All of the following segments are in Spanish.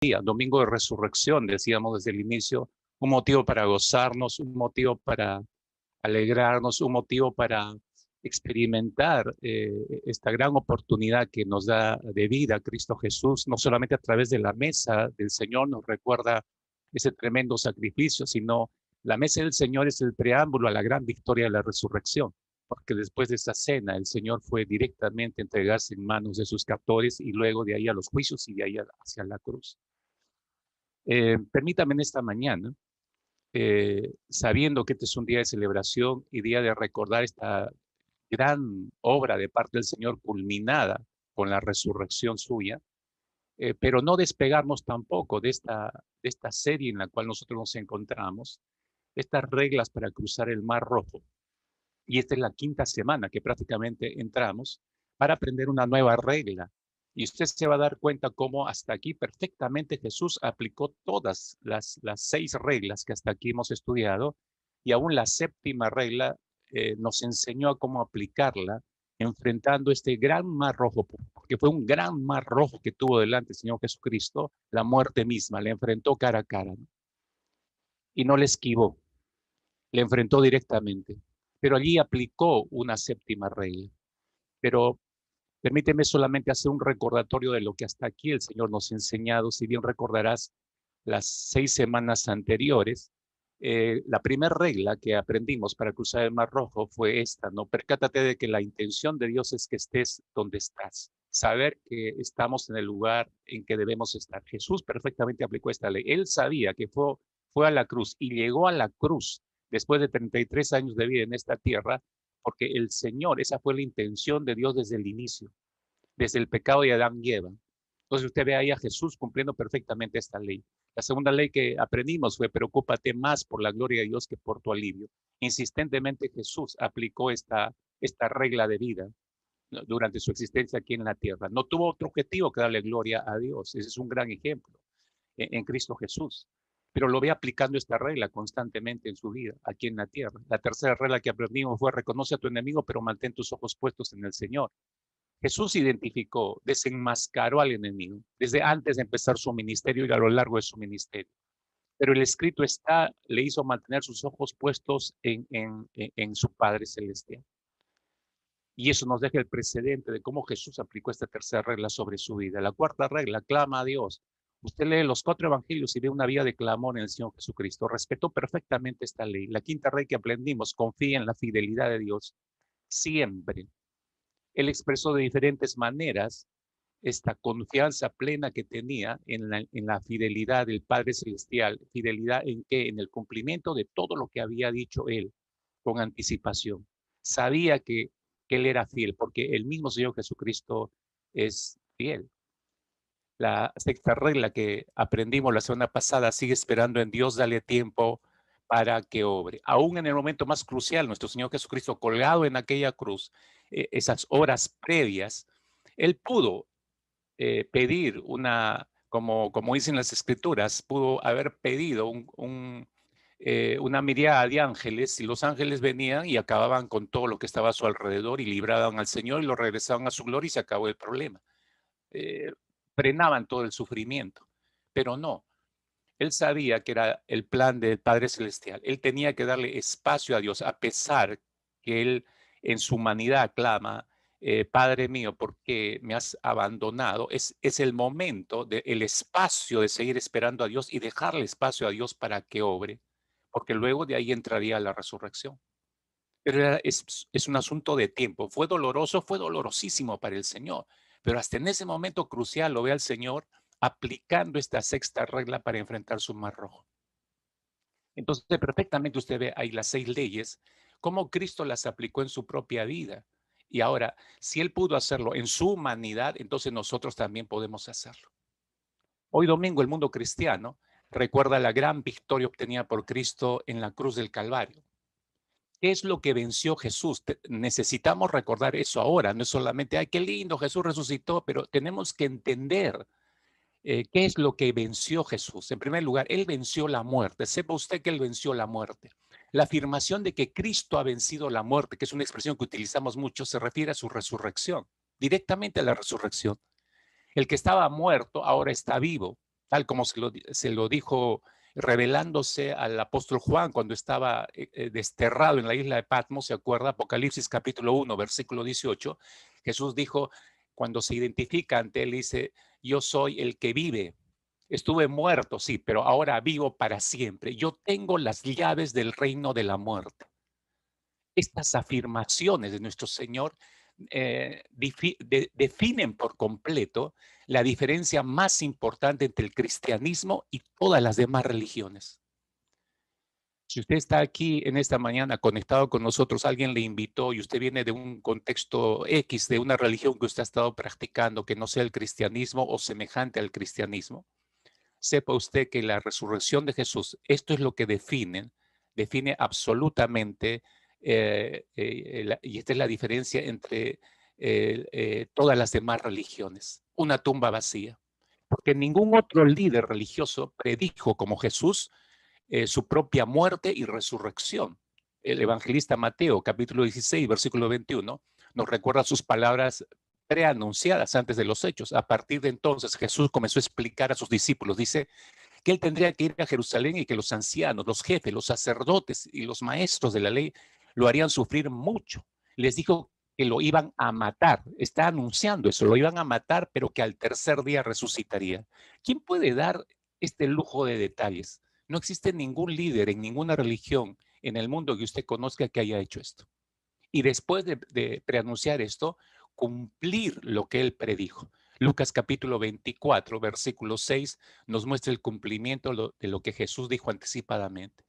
día, domingo de resurrección, decíamos desde el inicio, un motivo para gozarnos, un motivo para alegrarnos, un motivo para experimentar esta gran oportunidad que nos da de vida Cristo Jesús, no solamente a través de la mesa del Señor nos recuerda ese tremendo sacrificio, sino la mesa del Señor es el preámbulo a la gran victoria de la resurrección, porque después de esa cena el Señor fue directamente a entregarse en manos de sus captores y luego de ahí a los juicios y de ahí hacia la cruz. Permítame en esta mañana, sabiendo que este es un día de celebración y día de recordar esta gran obra de parte del Señor culminada con la resurrección suya, pero no despegarnos tampoco de esta serie en la cual nosotros nos encontramos, estas reglas para cruzar el Mar Rojo. Y esta es la quinta semana que prácticamente entramos para aprender una nueva regla. Y usted se va a dar cuenta cómo hasta aquí perfectamente Jesús aplicó todas las 6 reglas que hasta aquí hemos estudiado, y aún la séptima regla nos enseñó a cómo aplicarla enfrentando este gran mar rojo, porque fue un gran mar rojo que tuvo delante el Señor Jesucristo, la muerte misma, le enfrentó cara a cara, ¿no? Y no le esquivó, le enfrentó directamente, pero allí aplicó una séptima regla. Pero permíteme solamente hacer un recordatorio de lo que hasta aquí el Señor nos ha enseñado. Si bien recordarás las 6 semanas anteriores, la primera regla que aprendimos para cruzar el Mar Rojo fue esta, ¿no? Percátate de que la intención de Dios es que estés donde estás. Saber que estamos en el lugar en que debemos estar. Jesús perfectamente aplicó esta ley. Él sabía que fue a la cruz y llegó a la cruz después de 33 años de vida en esta tierra, porque el Señor, esa fue la intención de Dios desde el inicio, desde el pecado de Adán y Eva. Entonces usted ve ahí a Jesús cumpliendo perfectamente esta ley. La segunda ley que aprendimos fue: preocúpate más por la gloria de Dios que por tu alivio. Insistentemente Jesús aplicó esta regla de vida, ¿no?, durante su existencia aquí en la tierra. No tuvo otro objetivo que darle gloria a Dios. Ese es un gran ejemplo en Cristo Jesús. Pero lo ve aplicando esta regla constantemente en su vida aquí en la tierra. La tercera regla que aprendimos fue: reconoce a tu enemigo, pero mantén tus ojos puestos en el Señor. Jesús identificó, desenmascaró al enemigo desde antes de empezar su ministerio y a lo largo de su ministerio. Pero el escrito está, le hizo mantener sus ojos puestos en su Padre Celestial. Y eso nos deja el precedente de cómo Jesús aplicó esta tercera regla sobre su vida. La cuarta regla: clama a Dios. Usted lee los 4 evangelios y ve una vida de clamor en el Señor Jesucristo. Respetó perfectamente esta ley. La quinta regla que aprendimos: confía en la fidelidad de Dios siempre. Él expresó de diferentes maneras esta confianza plena que tenía en la fidelidad del Padre Celestial. ¿Fidelidad en qué? En el cumplimiento de todo lo que había dicho él con anticipación. Sabía que él era fiel porque el mismo Señor Jesucristo es fiel. La sexta regla que aprendimos la semana pasada: sigue esperando en Dios, dale tiempo para que obre. Aún en el momento más crucial, nuestro Señor Jesucristo colgado en aquella cruz, esas horas previas, Él pudo pedir como dicen las Escrituras, pudo haber pedido una mirada de ángeles, y los ángeles venían y acababan con todo lo que estaba a su alrededor y libraban al Señor y lo regresaban a su gloria y se acabó el problema. Frenaban todo el sufrimiento, pero no. Él sabía que era el plan del Padre Celestial. Él tenía que darle espacio a Dios, a pesar que él en su humanidad clama: Padre mío, ¿por qué me has abandonado? Es el momento, el espacio de seguir esperando a Dios y dejarle espacio a Dios para que obre, porque luego de ahí entraría la resurrección. Pero es un asunto de tiempo. Fue doloroso, fue dolorosísimo para el Señor, pero hasta en ese momento crucial lo ve al Señor aplicando esta sexta regla para enfrentar su Mar Rojo. Entonces, perfectamente usted ve ahí las 6 leyes, cómo Cristo las aplicó en su propia vida. Y ahora, si Él pudo hacerlo en su humanidad, entonces nosotros también podemos hacerlo. Hoy domingo el mundo cristiano recuerda la gran victoria obtenida por Cristo en la cruz del Calvario. ¿Qué es lo que venció Jesús? Necesitamos recordar eso ahora. No es solamente: ay, qué lindo, Jesús resucitó, pero tenemos que entender qué es lo que venció Jesús. En primer lugar, Él venció la muerte. Sepa usted que Él venció la muerte. La afirmación de que Cristo ha vencido la muerte, que es una expresión que utilizamos mucho, se refiere a su resurrección, directamente a la resurrección. El que estaba muerto ahora está vivo. tal como se lo dijo revelándose al apóstol Juan cuando estaba desterrado en la isla de Patmos, ¿se acuerda? Apocalipsis capítulo 1, versículo 18. Jesús dijo, cuando se identifica ante él, dice, yo soy el que vive. Estuve muerto, sí, pero ahora vivo para siempre. Yo tengo las llaves del reino de la muerte. Estas afirmaciones de nuestro Señor definen por completo la diferencia más importante entre el cristianismo y todas las demás religiones. Si usted está aquí en esta mañana conectado con nosotros, alguien le invitó y usted viene de un contexto X, de una religión que usted ha estado practicando, que no sea el cristianismo o semejante al cristianismo, sepa usted que la resurrección de Jesús, esto es lo que define absolutamente, y esta es la diferencia entre todas las demás religiones, una tumba vacía. Porque ningún otro líder religioso predijo como Jesús su propia muerte y resurrección. El evangelista Mateo, capítulo 16, versículo 21, nos recuerda sus palabras preanunciadas antes de los hechos. A partir de entonces, Jesús comenzó a explicar a sus discípulos, dice, que él tendría que ir a Jerusalén y que los ancianos, los jefes, los sacerdotes y los maestros de la ley lo harían sufrir mucho. Les dijo que lo iban a matar, está anunciando eso, lo iban a matar, pero que al tercer día resucitaría. ¿Quién puede dar este lujo de detalles? No existe ningún líder en ninguna religión en el mundo que usted conozca que haya hecho esto. Y después de preanunciar esto, cumplir lo que él predijo. Lucas capítulo 24, versículo 6, nos muestra el cumplimiento de lo que Jesús dijo anticipadamente.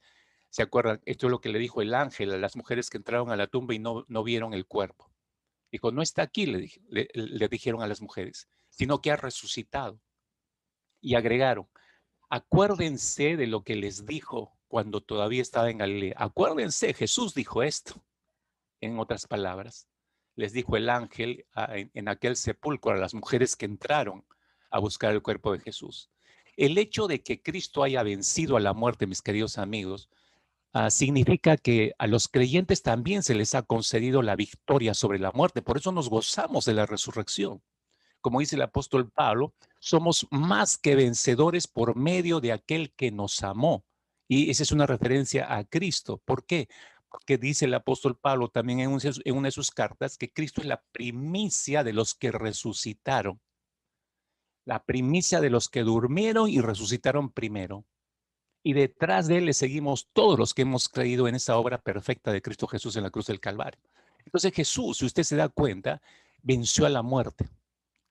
¿Se acuerdan? Esto es lo que le dijo el ángel a las mujeres que entraron a la tumba y no vieron el cuerpo. Dijo, no está aquí, le dijeron a las mujeres, sino que ha resucitado. Y agregaron, acuérdense de lo que les dijo cuando todavía estaba en Galilea. Acuérdense, Jesús dijo esto. En otras palabras, les dijo el ángel en aquel sepulcro a las mujeres que entraron a buscar el cuerpo de Jesús. El hecho de que Cristo haya vencido a la muerte, mis queridos amigos, significa que a los creyentes también se les ha concedido la victoria sobre la muerte. Por eso nos gozamos de la resurrección. Como dice el apóstol Pablo, somos más que vencedores por medio de aquel que nos amó. Y esa es una referencia a Cristo. ¿Por qué? Porque dice el apóstol Pablo también en una de sus cartas que Cristo es la primicia de los que resucitaron. La primicia de los que durmieron y resucitaron primero. Y detrás de él le seguimos todos los que hemos creído en esa obra perfecta de Cristo Jesús en la cruz del Calvario. Entonces Jesús, si usted se da cuenta, venció a la muerte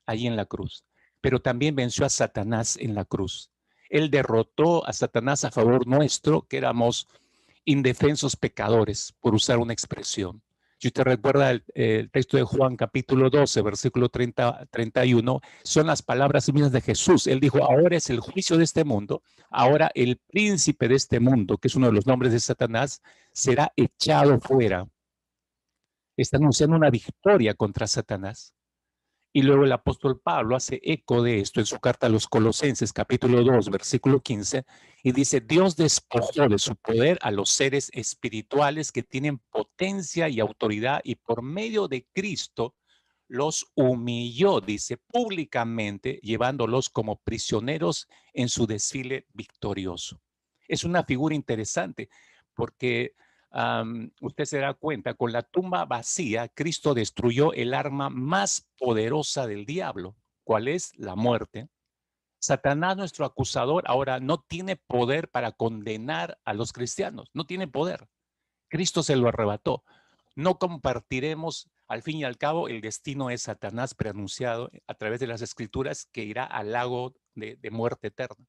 allí en la cruz, pero también venció a Satanás en la cruz. Él derrotó a Satanás a favor nuestro, que éramos indefensos pecadores, por usar una expresión. Si usted recuerda el texto de Juan capítulo 12, versículo 31, son las palabras mismas de Jesús. Él dijo, ahora es el juicio de este mundo, ahora el príncipe de este mundo, que es uno de los nombres de Satanás, será echado fuera. Está anunciando una victoria contra Satanás. Y luego el apóstol Pablo hace eco de esto en su carta a los Colosenses, capítulo 2, versículo 15, y dice, Dios despojó de su poder a los seres espirituales que tienen potencia y autoridad y por medio de Cristo los humilló, dice, públicamente, llevándolos como prisioneros en su desfile victorioso. Es una figura interesante porque usted se da cuenta, con la tumba vacía, Cristo destruyó el arma más poderosa del diablo. ¿Cuál es? La muerte. Satanás, nuestro acusador, ahora no tiene poder para condenar a los cristianos, no tiene poder. Cristo se lo arrebató. No compartiremos, al fin y al cabo, el destino de Satanás preanunciado a través de las escrituras que irá al lago de muerte eterna.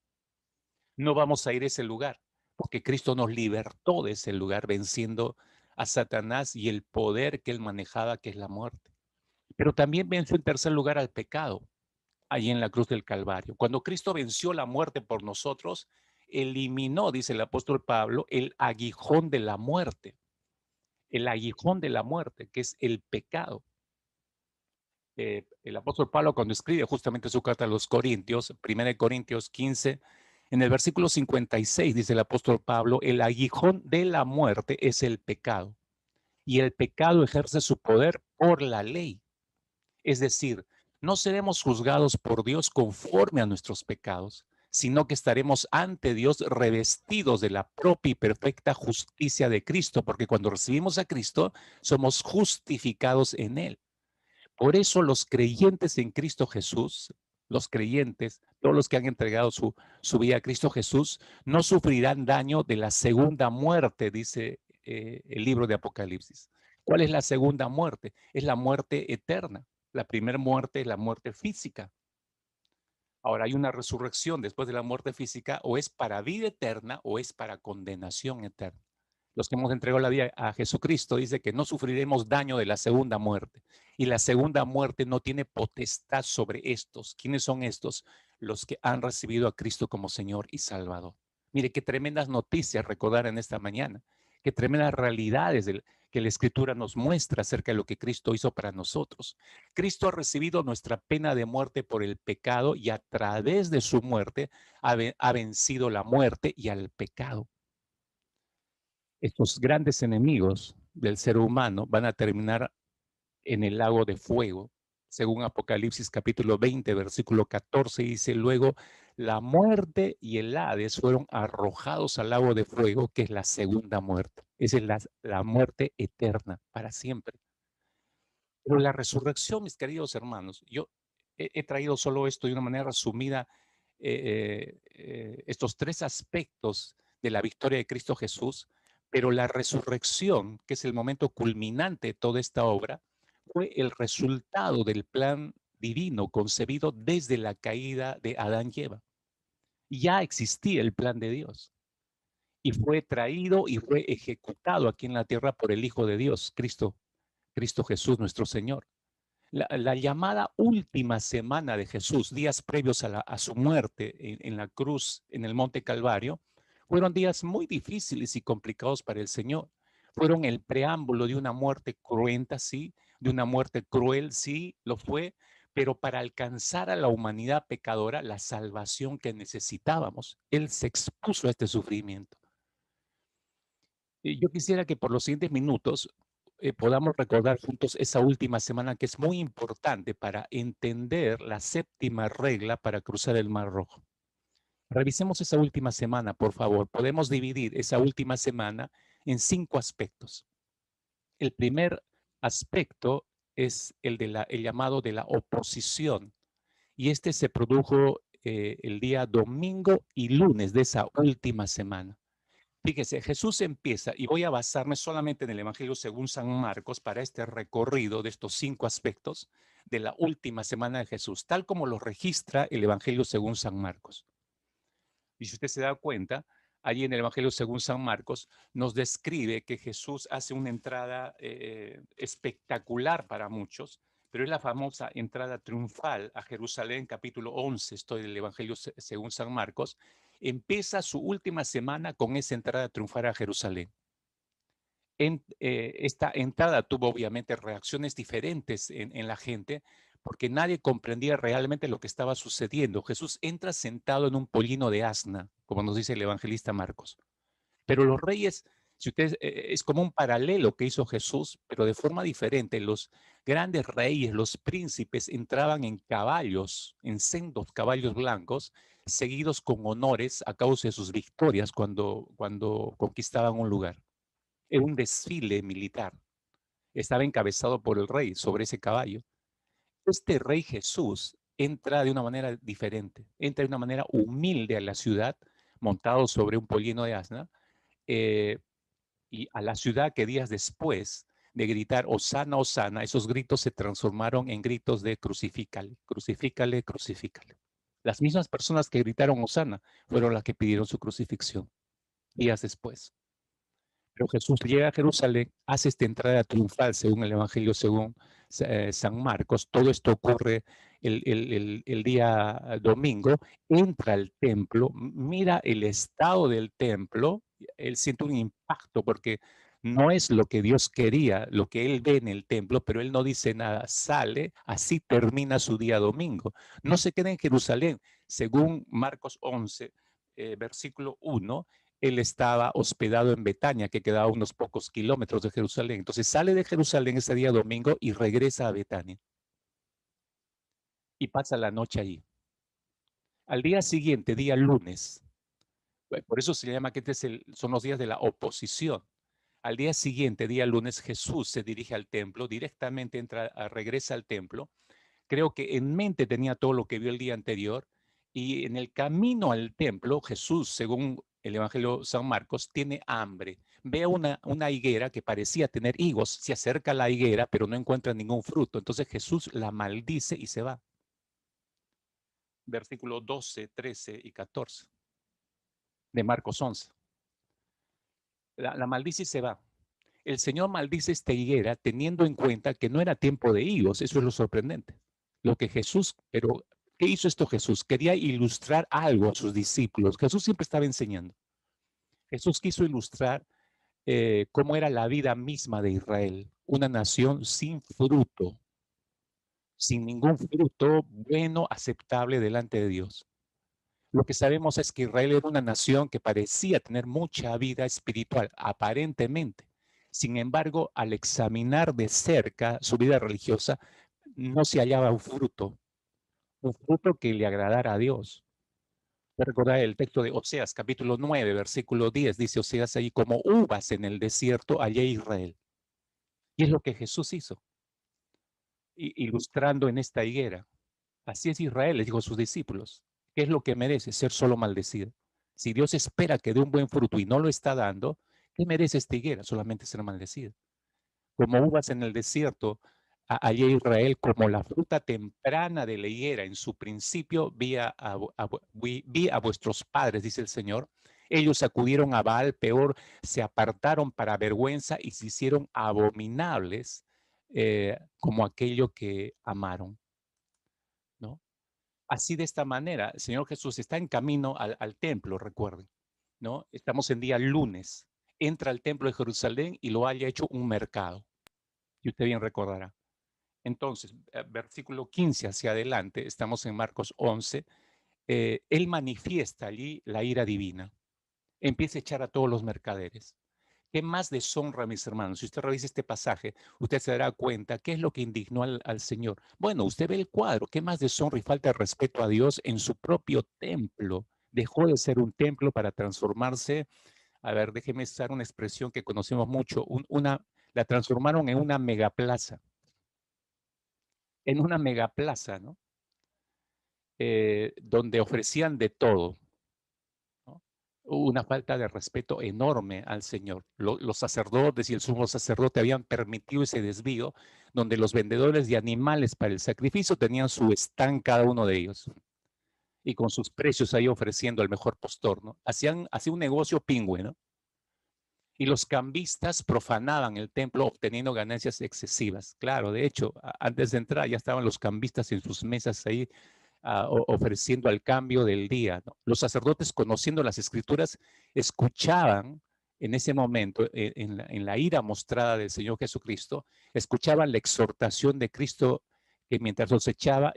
No vamos a ir a ese lugar, porque Cristo nos libertó de ese lugar venciendo a Satanás y el poder que él manejaba, que es la muerte. Pero también venció en tercer lugar al pecado, allí en la cruz del Calvario. Cuando Cristo venció la muerte por nosotros, eliminó, dice el apóstol Pablo, el aguijón de la muerte. El aguijón de la muerte, que es el pecado. El apóstol Pablo cuando escribe justamente su carta a los Corintios, 1 Corintios 15, en el versículo 56 dice el apóstol Pablo, el aguijón de la muerte es el pecado y el pecado ejerce su poder por la ley. Es decir, no seremos juzgados por Dios conforme a nuestros pecados, sino que estaremos ante Dios revestidos de la propia y perfecta justicia de Cristo, porque cuando recibimos a Cristo, somos justificados en Él. Por eso los creyentes en Cristo Jesús, los creyentes, todos los que han entregado su vida a Cristo Jesús, no sufrirán daño de la segunda muerte, dice el libro de Apocalipsis. ¿Cuál es la segunda muerte? Es la muerte eterna. La primera muerte es la muerte física. Ahora hay una resurrección después de la muerte física, o es para vida eterna o es para condenación eterna. Los que hemos entregado la vida a Jesucristo dice que no sufriremos daño de la segunda muerte. Y la segunda muerte no tiene potestad sobre estos. ¿Quiénes son estos? Los que han recibido a Cristo como Señor y Salvador. Mire qué tremendas noticias recordar en esta mañana. Qué tremendas realidades que la Escritura nos muestra acerca de lo que Cristo hizo para nosotros. Cristo ha recibido nuestra pena de muerte por el pecado y a través de su muerte ha vencido la muerte y al pecado. Estos grandes enemigos del ser humano van a terminar en el lago de fuego. Según Apocalipsis capítulo 20, versículo 14, dice, luego la muerte y el Hades fueron arrojados al lago de fuego, que es la segunda muerte. Esa es la muerte eterna, para siempre. Pero la resurrección, mis queridos hermanos, yo he traído solo esto de una manera resumida, estos tres aspectos de la victoria de Cristo Jesús, pero la resurrección, que es el momento culminante de toda esta obra, fue el resultado del plan divino concebido desde la caída de Adán y Eva. Ya existía el plan de Dios y fue traído y fue ejecutado aquí en la tierra por el Hijo de Dios, Cristo Jesús, nuestro Señor. La llamada última semana de Jesús, días previos a su muerte en la cruz, en el Monte Calvario, fueron días muy difíciles y complicados para el Señor. Fueron el preámbulo de una muerte cruenta, sí, de una muerte cruel, sí, lo fue, pero para alcanzar a la humanidad pecadora la salvación que necesitábamos. Él se expuso a este sufrimiento. Yo quisiera que por los siguientes minutos podamos recordar juntos esa última semana que es muy importante para entender la séptima regla para cruzar el Mar Rojo. Revisemos esa última semana, por favor. Podemos dividir esa última semana en 5 aspectos. El primer aspecto es el llamado de la oposición. Y este se produjo el día domingo y lunes de esa última semana. Fíjese, Jesús empieza, y voy a basarme solamente en el Evangelio según San Marcos para este recorrido de estos 5 aspectos de la última semana de Jesús, tal como lo registra el Evangelio según San Marcos. Y si usted se da cuenta, allí en el Evangelio según San Marcos nos describe que Jesús hace una entrada espectacular para muchos, pero es la famosa entrada triunfal a Jerusalén, capítulo 11, estoy del Evangelio según San Marcos, empieza su última semana con esa entrada triunfal a Jerusalén. Esta entrada tuvo obviamente reacciones diferentes en la gente, porque nadie comprendía realmente lo que estaba sucediendo. Jesús entra sentado en un pollino de asna, como nos dice el evangelista Marcos. Pero los reyes, si ustedes, es como un paralelo que hizo Jesús, pero de forma diferente. Los grandes reyes, los príncipes, entraban en caballos, en sendos caballos blancos, seguidos con honores a causa de sus victorias cuando conquistaban un lugar. Era un desfile militar. Estaba encabezado por el rey sobre ese caballo. Este rey Jesús entra de una manera diferente, entra de una manera humilde a la ciudad, montado sobre un pollino de asna, eh, y a la ciudad que días después de gritar Hosana, Hosana, esos gritos se transformaron en gritos de crucifícale, crucifícale, crucifícale. Las mismas personas que gritaron Hosana fueron las que pidieron su crucifixión días después. Pero Jesús llega a Jerusalén, hace esta entrada triunfal según el Evangelio, según San Marcos. Todo esto ocurre el día domingo. Entra al templo, mira el estado del templo. Él siente un impacto porque no es lo que Dios quería, lo que él ve en el templo, pero él no dice nada. Sale, así termina su día domingo. No se queda en Jerusalén. Según Marcos 11, versículo 1, él estaba hospedado en Betania, que quedaba a unos pocos kilómetros de Jerusalén. Entonces sale de Jerusalén ese día domingo y regresa a Betania. Y pasa la noche allí. Al día siguiente, día lunes, por eso se llama que son los días de la oposición. Al día siguiente, día lunes, Jesús se dirige al templo, directamente regresa al templo. Creo que en mente tenía todo lo que vio el día anterior y en el camino al templo, Jesús, según el Evangelio de San Marcos, tiene hambre. Ve una higuera que parecía tener higos, se acerca a la higuera, pero no encuentra ningún fruto. Entonces Jesús la maldice y se va. Versículos 12, 13 y 14 de Marcos 11. La maldice y se va. El Señor maldice esta higuera teniendo en cuenta que no era tiempo de higos. Eso es lo sorprendente. Lo que Jesús, pero ¿qué hizo esto Jesús? Quería ilustrar algo a sus discípulos. Jesús siempre estaba enseñando. Jesús quiso ilustrar cómo era la vida misma de Israel, una nación sin fruto, sin ningún fruto bueno, aceptable delante de Dios. Lo que sabemos es que Israel era una nación que parecía tener mucha vida espiritual, aparentemente. Sin embargo, al examinar de cerca su vida religiosa, no se hallaba un fruto que le agradara a Dios. Recordar el texto de Oseas, capítulo 9, versículo 10, dice Oseas ahí, como uvas en el desierto hallé Israel. Y es lo que Jesús hizo, ilustrando en esta higuera. Así es Israel, les dijo a sus discípulos. ¿Qué es lo que merece? Ser solo maldecido. Si Dios espera que dé un buen fruto y no lo está dando, ¿qué merece esta higuera? Solamente ser maldecido. Como uvas en el desierto, hallé Israel como la fruta temprana de la higuera. En su principio vi a vuestros padres, dice el Señor. Ellos acudieron a Baal, peor, se apartaron para vergüenza y se hicieron abominables como aquello que amaron, ¿no? Así de esta manera, el Señor Jesús está en camino al templo, recuerden, ¿no? Estamos en día lunes. Entra al templo de Jerusalén y lo haya hecho un mercado. Y usted bien recordará. Entonces, versículo 15 hacia adelante, estamos en Marcos 11, él manifiesta allí la ira divina. Empieza a echar a todos los mercaderes. ¿Qué más deshonra, mis hermanos? Si usted revisa este pasaje, usted se dará cuenta qué es lo que indignó al Señor. Bueno, usted ve el cuadro, qué más deshonra y falta de respeto a Dios en su propio templo. Dejó de ser un templo para transformarse, a ver, déjeme usar una expresión que conocemos mucho, la transformaron en una megaplaza, ¿no? Donde ofrecían de todo, ¿no? Una falta de respeto enorme al Señor. Los sacerdotes y el sumo sacerdote habían permitido ese desvío, donde los vendedores de animales para el sacrificio tenían su stand cada uno de ellos y con sus precios ahí ofreciendo al mejor postor, ¿no? Hacían un negocio pingüe, ¿no? Y los cambistas profanaban el templo obteniendo ganancias excesivas. Claro, de hecho, antes de entrar ya estaban los cambistas en sus mesas ahí ofreciendo al cambio del día, ¿no? Los sacerdotes, conociendo las escrituras, escuchaban en ese momento, en la ira mostrada del Señor Jesucristo, escuchaban la exhortación de Cristo que mientras los echaba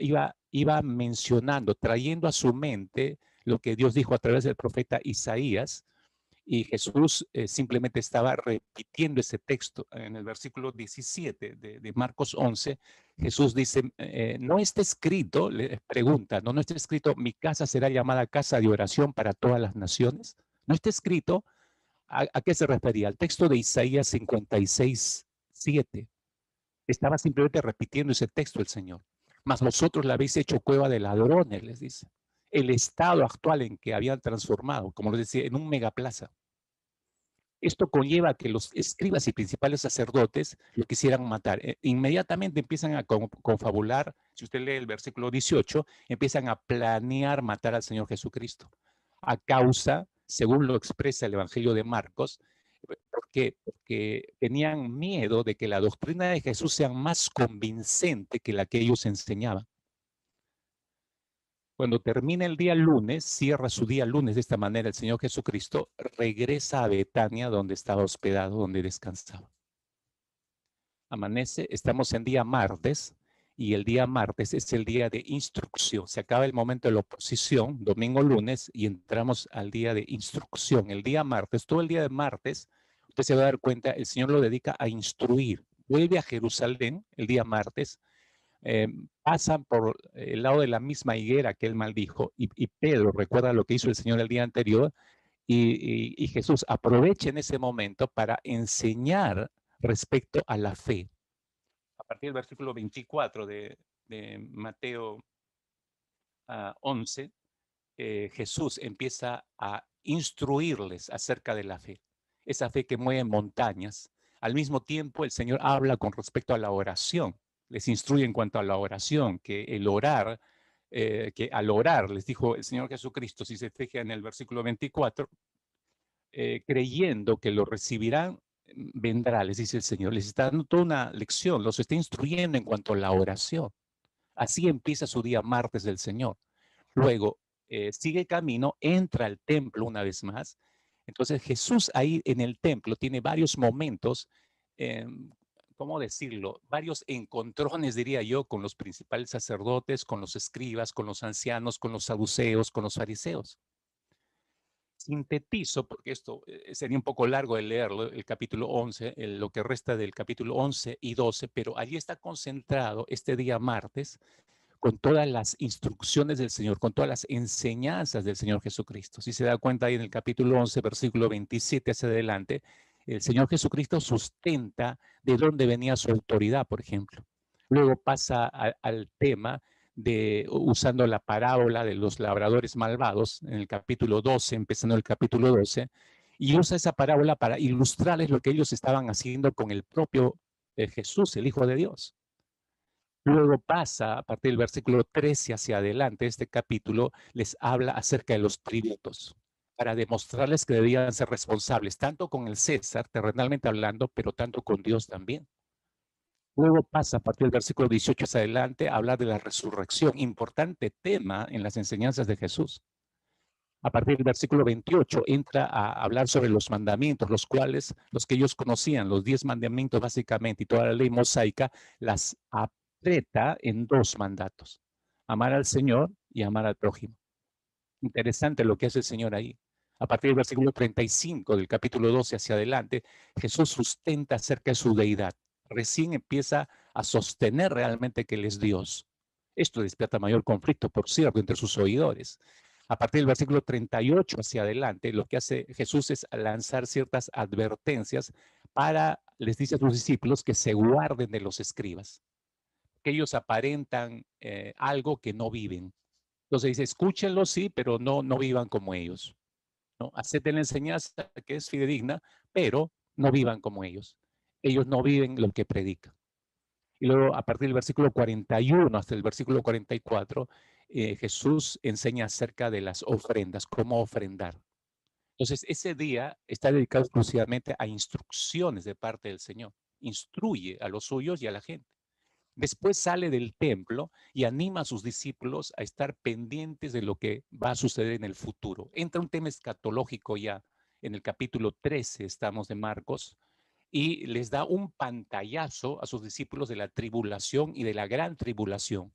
iba mencionando, trayendo a su mente lo que Dios dijo a través del profeta Isaías, y Jesús simplemente estaba repitiendo ese texto. En el versículo 17 de Marcos 11, Jesús dice, no está escrito, le pregunta, no está escrito, mi casa será llamada casa de oración para todas las naciones. No está escrito, ¿a qué se refería? Al texto de Isaías 56, 7. Estaba simplemente repitiendo ese texto el Señor. Mas vosotros la habéis hecho cueva de ladrones, les dice. El estado actual en que habían transformado, como les decía, en un megaplaza. Esto conlleva que los escribas y principales sacerdotes lo quisieran matar. Inmediatamente empiezan a confabular, si usted lee el versículo 18, empiezan a planear matar al Señor Jesucristo. A causa, según lo expresa el Evangelio de Marcos, porque tenían miedo de que la doctrina de Jesús sea más convincente que la que ellos enseñaban. Cuando termina el día lunes, cierra su día lunes de esta manera, el Señor Jesucristo regresa a Betania, donde estaba hospedado, donde descansaba. Amanece, estamos en día martes, y el día martes es el día de instrucción. Se acaba el momento de la oposición, domingo, lunes, y entramos al día de instrucción. El día martes, todo el día de martes, usted se va a dar cuenta, el Señor lo dedica a instruir. Vuelve a Jerusalén el día martes, pasan por el lado de la misma higuera que él maldijo, y Pedro recuerda lo que hizo el Señor el día anterior, y Jesús aprovecha en ese momento para enseñar respecto a la fe. A partir del versículo 24 de Mateo 11, Jesús empieza a instruirles acerca de la fe, esa fe que mueve montañas. Al mismo tiempo, el Señor habla con respecto a la oración, les instruye en cuanto a la oración, que el orar, que al orar, les dijo el Señor Jesucristo, si se fija en el versículo 24, creyendo que lo recibirán, vendrá, les dice el Señor, les está dando toda una lección, los está instruyendo en cuanto a la oración. Así empieza su día martes del Señor. Luego sigue camino, entra al templo una vez más. Entonces Jesús ahí en el templo tiene varios momentos, eh, ¿cómo decirlo? Varios encontrones, diría yo, con los principales sacerdotes, con los escribas, con los ancianos, con los saduceos, con los fariseos. Sintetizo, porque esto sería un poco largo de leerlo, el capítulo 11, lo que resta del capítulo 11 y 12, pero allí está concentrado este día martes con todas las instrucciones del Señor, con todas las enseñanzas del Señor Jesucristo. Si se da cuenta ahí en el capítulo 11, versículo 27 hacia adelante, el Señor Jesucristo sustenta de dónde venía su autoridad, por ejemplo. Luego pasa al tema de usando la parábola de los labradores malvados en el capítulo 12, empezando el capítulo 12, y usa esa parábola para ilustrarles lo que ellos estaban haciendo con el propio Jesús, el Hijo de Dios. Luego pasa, a partir del versículo 13 hacia adelante, este capítulo les habla acerca de los tributos, para demostrarles que debían ser responsables, tanto con el César, terrenalmente hablando, pero tanto con Dios también. Luego pasa, a partir del versículo 18 hacia adelante, a hablar de la resurrección, importante tema en las enseñanzas de Jesús. A partir del versículo 28 entra a hablar sobre los mandamientos, los cuales, los que ellos conocían, los 10 mandamientos básicamente, y toda la ley mosaica, las aprieta en 2 mandatos: amar al Señor y amar al prójimo. Interesante lo que hace el Señor ahí. A partir del versículo 35 del capítulo 12 hacia adelante, Jesús sustenta acerca de su deidad. Recién empieza a sostener realmente que Él es Dios. Esto despierta mayor conflicto, por cierto, entre sus oidores. A partir del versículo 38 hacia adelante, lo que hace Jesús es lanzar ciertas advertencias para, les dice a sus discípulos, que se guarden de los escribas, que ellos aparentan algo que no viven. Entonces dice, escúchenlo, sí, pero no vivan como ellos, ¿no? Acepten la enseñanza que es fidedigna, pero no vivan como ellos. Ellos no viven lo que predican. Y luego, a partir del versículo 41 hasta el versículo 44, Jesús enseña acerca de las ofrendas, cómo ofrendar. Entonces, ese día está dedicado exclusivamente a instrucciones de parte del Señor. Instruye a los suyos y a la gente. Después sale del templo y anima a sus discípulos a estar pendientes de lo que va a suceder en el futuro. Entra un tema escatológico ya en el capítulo 13, estamos de Marcos, y les da un pantallazo a sus discípulos de la tribulación y de la gran tribulación.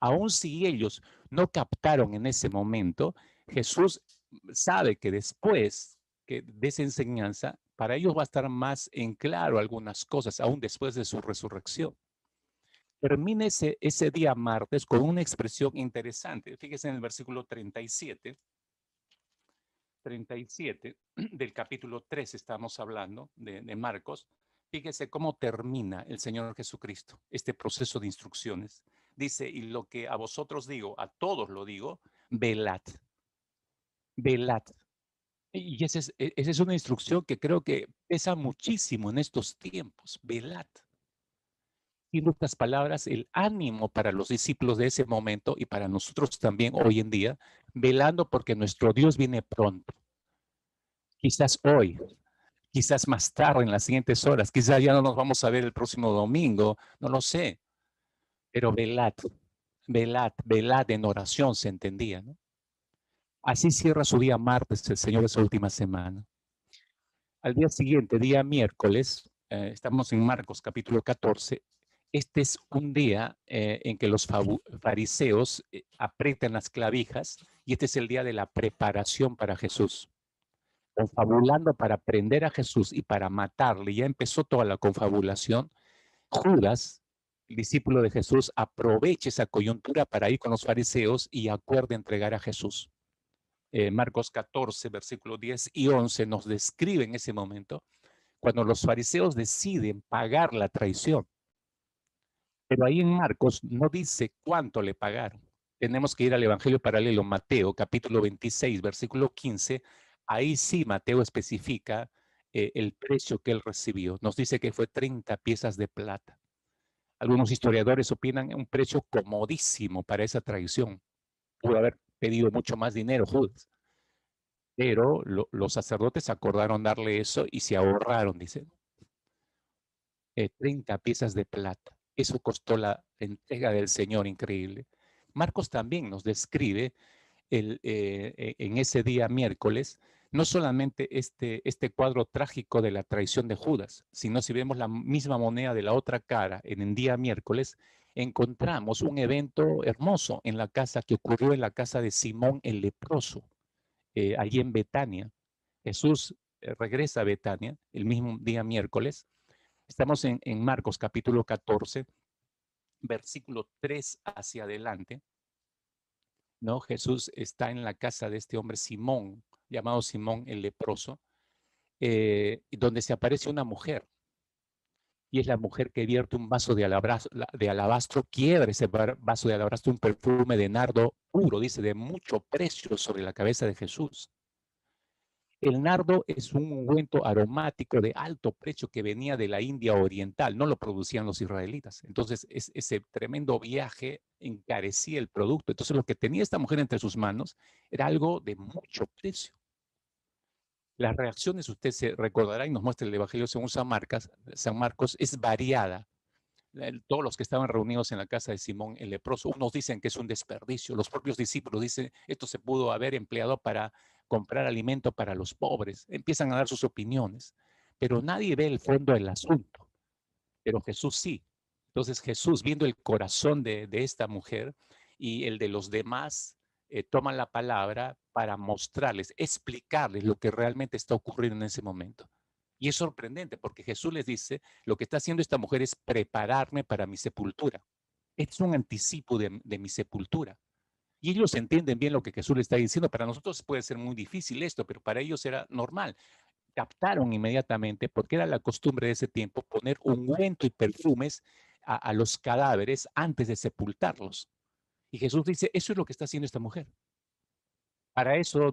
Aun si ellos no captaron en ese momento, Jesús sabe que después de esa enseñanza, para ellos va a estar más en claro algunas cosas, aún después de su resurrección. Termina ese día martes con una expresión interesante. Fíjese en el versículo 37 del capítulo 3, estamos hablando de Marcos. Fíjese cómo termina el Señor Jesucristo este proceso de instrucciones. Dice, y lo que a vosotros digo, a todos lo digo, velad, velad. Y esa es una instrucción que creo que pesa muchísimo en estos tiempos, velad. Y en otras palabras, el ánimo para los discípulos de ese momento y para nosotros también hoy en día, velando porque nuestro Dios viene pronto. Quizás hoy, quizás más tarde, en las siguientes horas, quizás ya no nos vamos a ver el próximo domingo, no lo sé, pero velad, velad, velad en oración, se entendía, ¿no? Así cierra su día martes el Señor esa última semana. Al día siguiente, día miércoles, estamos en Marcos capítulo 14, este es un día en que los fariseos aprietan las clavijas y este es el día de la preparación para Jesús. Confabulando para prender a Jesús y para matarle, ya empezó toda la confabulación. Judas, el discípulo de Jesús aprovecha esa coyuntura para ir con los fariseos y acuerda entregar a Jesús. Marcos 14, versículos 10 y 11 nos describe en ese momento cuando los fariseos deciden pagar la traición. Pero ahí en Marcos no dice cuánto le pagaron. Tenemos que ir al Evangelio paralelo, Mateo, capítulo 26, versículo 15. Ahí sí Mateo especifica el precio que él recibió. Nos dice que fue 30 piezas de plata. Algunos historiadores opinan un precio comodísimo para esa traición. Pudo haber pedido mucho más dinero Judas. Pero los sacerdotes acordaron darle eso y se ahorraron, dice, 30 piezas de plata. Eso costó la entrega del Señor, increíble. Marcos también nos describe en ese día miércoles, no solamente este cuadro trágico de la traición de Judas, sino si vemos la misma moneda de la otra cara en el día miércoles, encontramos un evento hermoso en la casa que ocurrió en la casa de Simón el leproso, allí en Betania. Jesús regresa a Betania el mismo día miércoles. Estamos en Marcos capítulo 14, versículo 3 hacia adelante. ¿No? Jesús está en la casa de este hombre Simón, llamado Simón el leproso, donde se aparece una mujer. Y es la mujer que vierte un vaso de alabastro, quiebra ese vaso de alabastro, un perfume de nardo puro, dice, de mucho precio sobre la cabeza de Jesús. El nardo es un ungüento aromático de alto precio que venía de la India oriental, no lo producían los israelitas. Entonces, ese tremendo viaje encarecía el producto. Entonces, lo que tenía esta mujer entre sus manos era algo de mucho precio. Las reacciones, usted se recordará y nos muestra el Evangelio según San Marcos, es variada. Todos los que estaban reunidos en la casa de Simón el leproso, unos dicen que es un desperdicio, los propios discípulos dicen, esto se pudo haber empleado para comprar alimento para los pobres, empiezan a dar sus opiniones, pero nadie ve el fondo del asunto, pero Jesús sí. Entonces Jesús, viendo el corazón de esta mujer y el de los demás, toma la palabra para mostrarles, explicarles lo que realmente está ocurriendo en ese momento. Y es sorprendente porque Jesús les dice, lo que está haciendo esta mujer es prepararme para mi sepultura. Es un anticipo de mi sepultura. Y ellos entienden bien lo que Jesús le está diciendo. Para nosotros puede ser muy difícil esto, pero para ellos era normal. Captaron inmediatamente, porque era la costumbre de ese tiempo, poner ungüento y perfumes a los cadáveres antes de sepultarlos. Y Jesús dice, eso es lo que está haciendo esta mujer. Para eso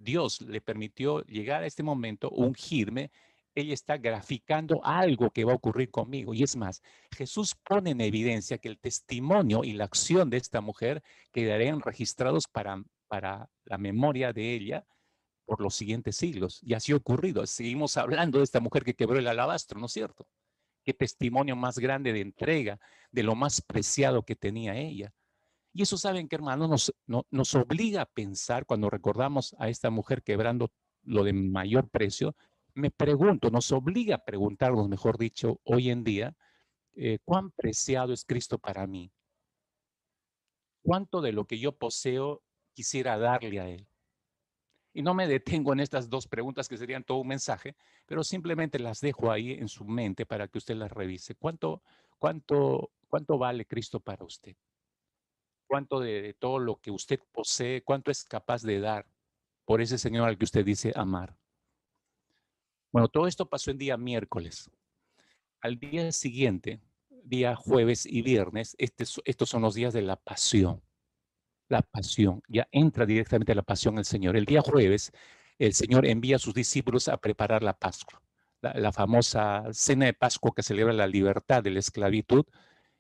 Dios le permitió llegar a este momento, ungirme. Ella está graficando algo que va a ocurrir conmigo. Y es más, Jesús pone en evidencia que el testimonio y la acción de esta mujer quedarían registrados para la memoria de ella por los siguientes siglos. Y así ha ocurrido. Seguimos hablando de esta mujer que quebró el alabastro, ¿no es cierto? Qué testimonio más grande de entrega, de lo más preciado que tenía ella. Y eso, ¿saben qué, hermanos? Nos obliga a pensar cuando recordamos a esta mujer quebrando lo de mayor precio. Me pregunto, nos obliga a preguntarnos, mejor dicho, hoy en día, ¿cuán preciado es Cristo para mí? ¿Cuánto de lo que yo poseo quisiera darle a Él? Y no me detengo en estas dos preguntas que serían todo un mensaje, pero simplemente las dejo ahí en su mente para que usted las revise. ¿Cuánto vale Cristo para usted? ¿Cuánto de todo lo que usted posee, cuánto es capaz de dar por ese Señor al que usted dice amar? Bueno, todo esto pasó en día miércoles. Al día siguiente, día jueves y viernes, estos son los días de la pasión. La pasión, ya entra directamente la pasión el Señor. El día jueves, el Señor envía a sus discípulos a preparar la Pascua, la famosa cena de Pascua que celebra la libertad de la esclavitud,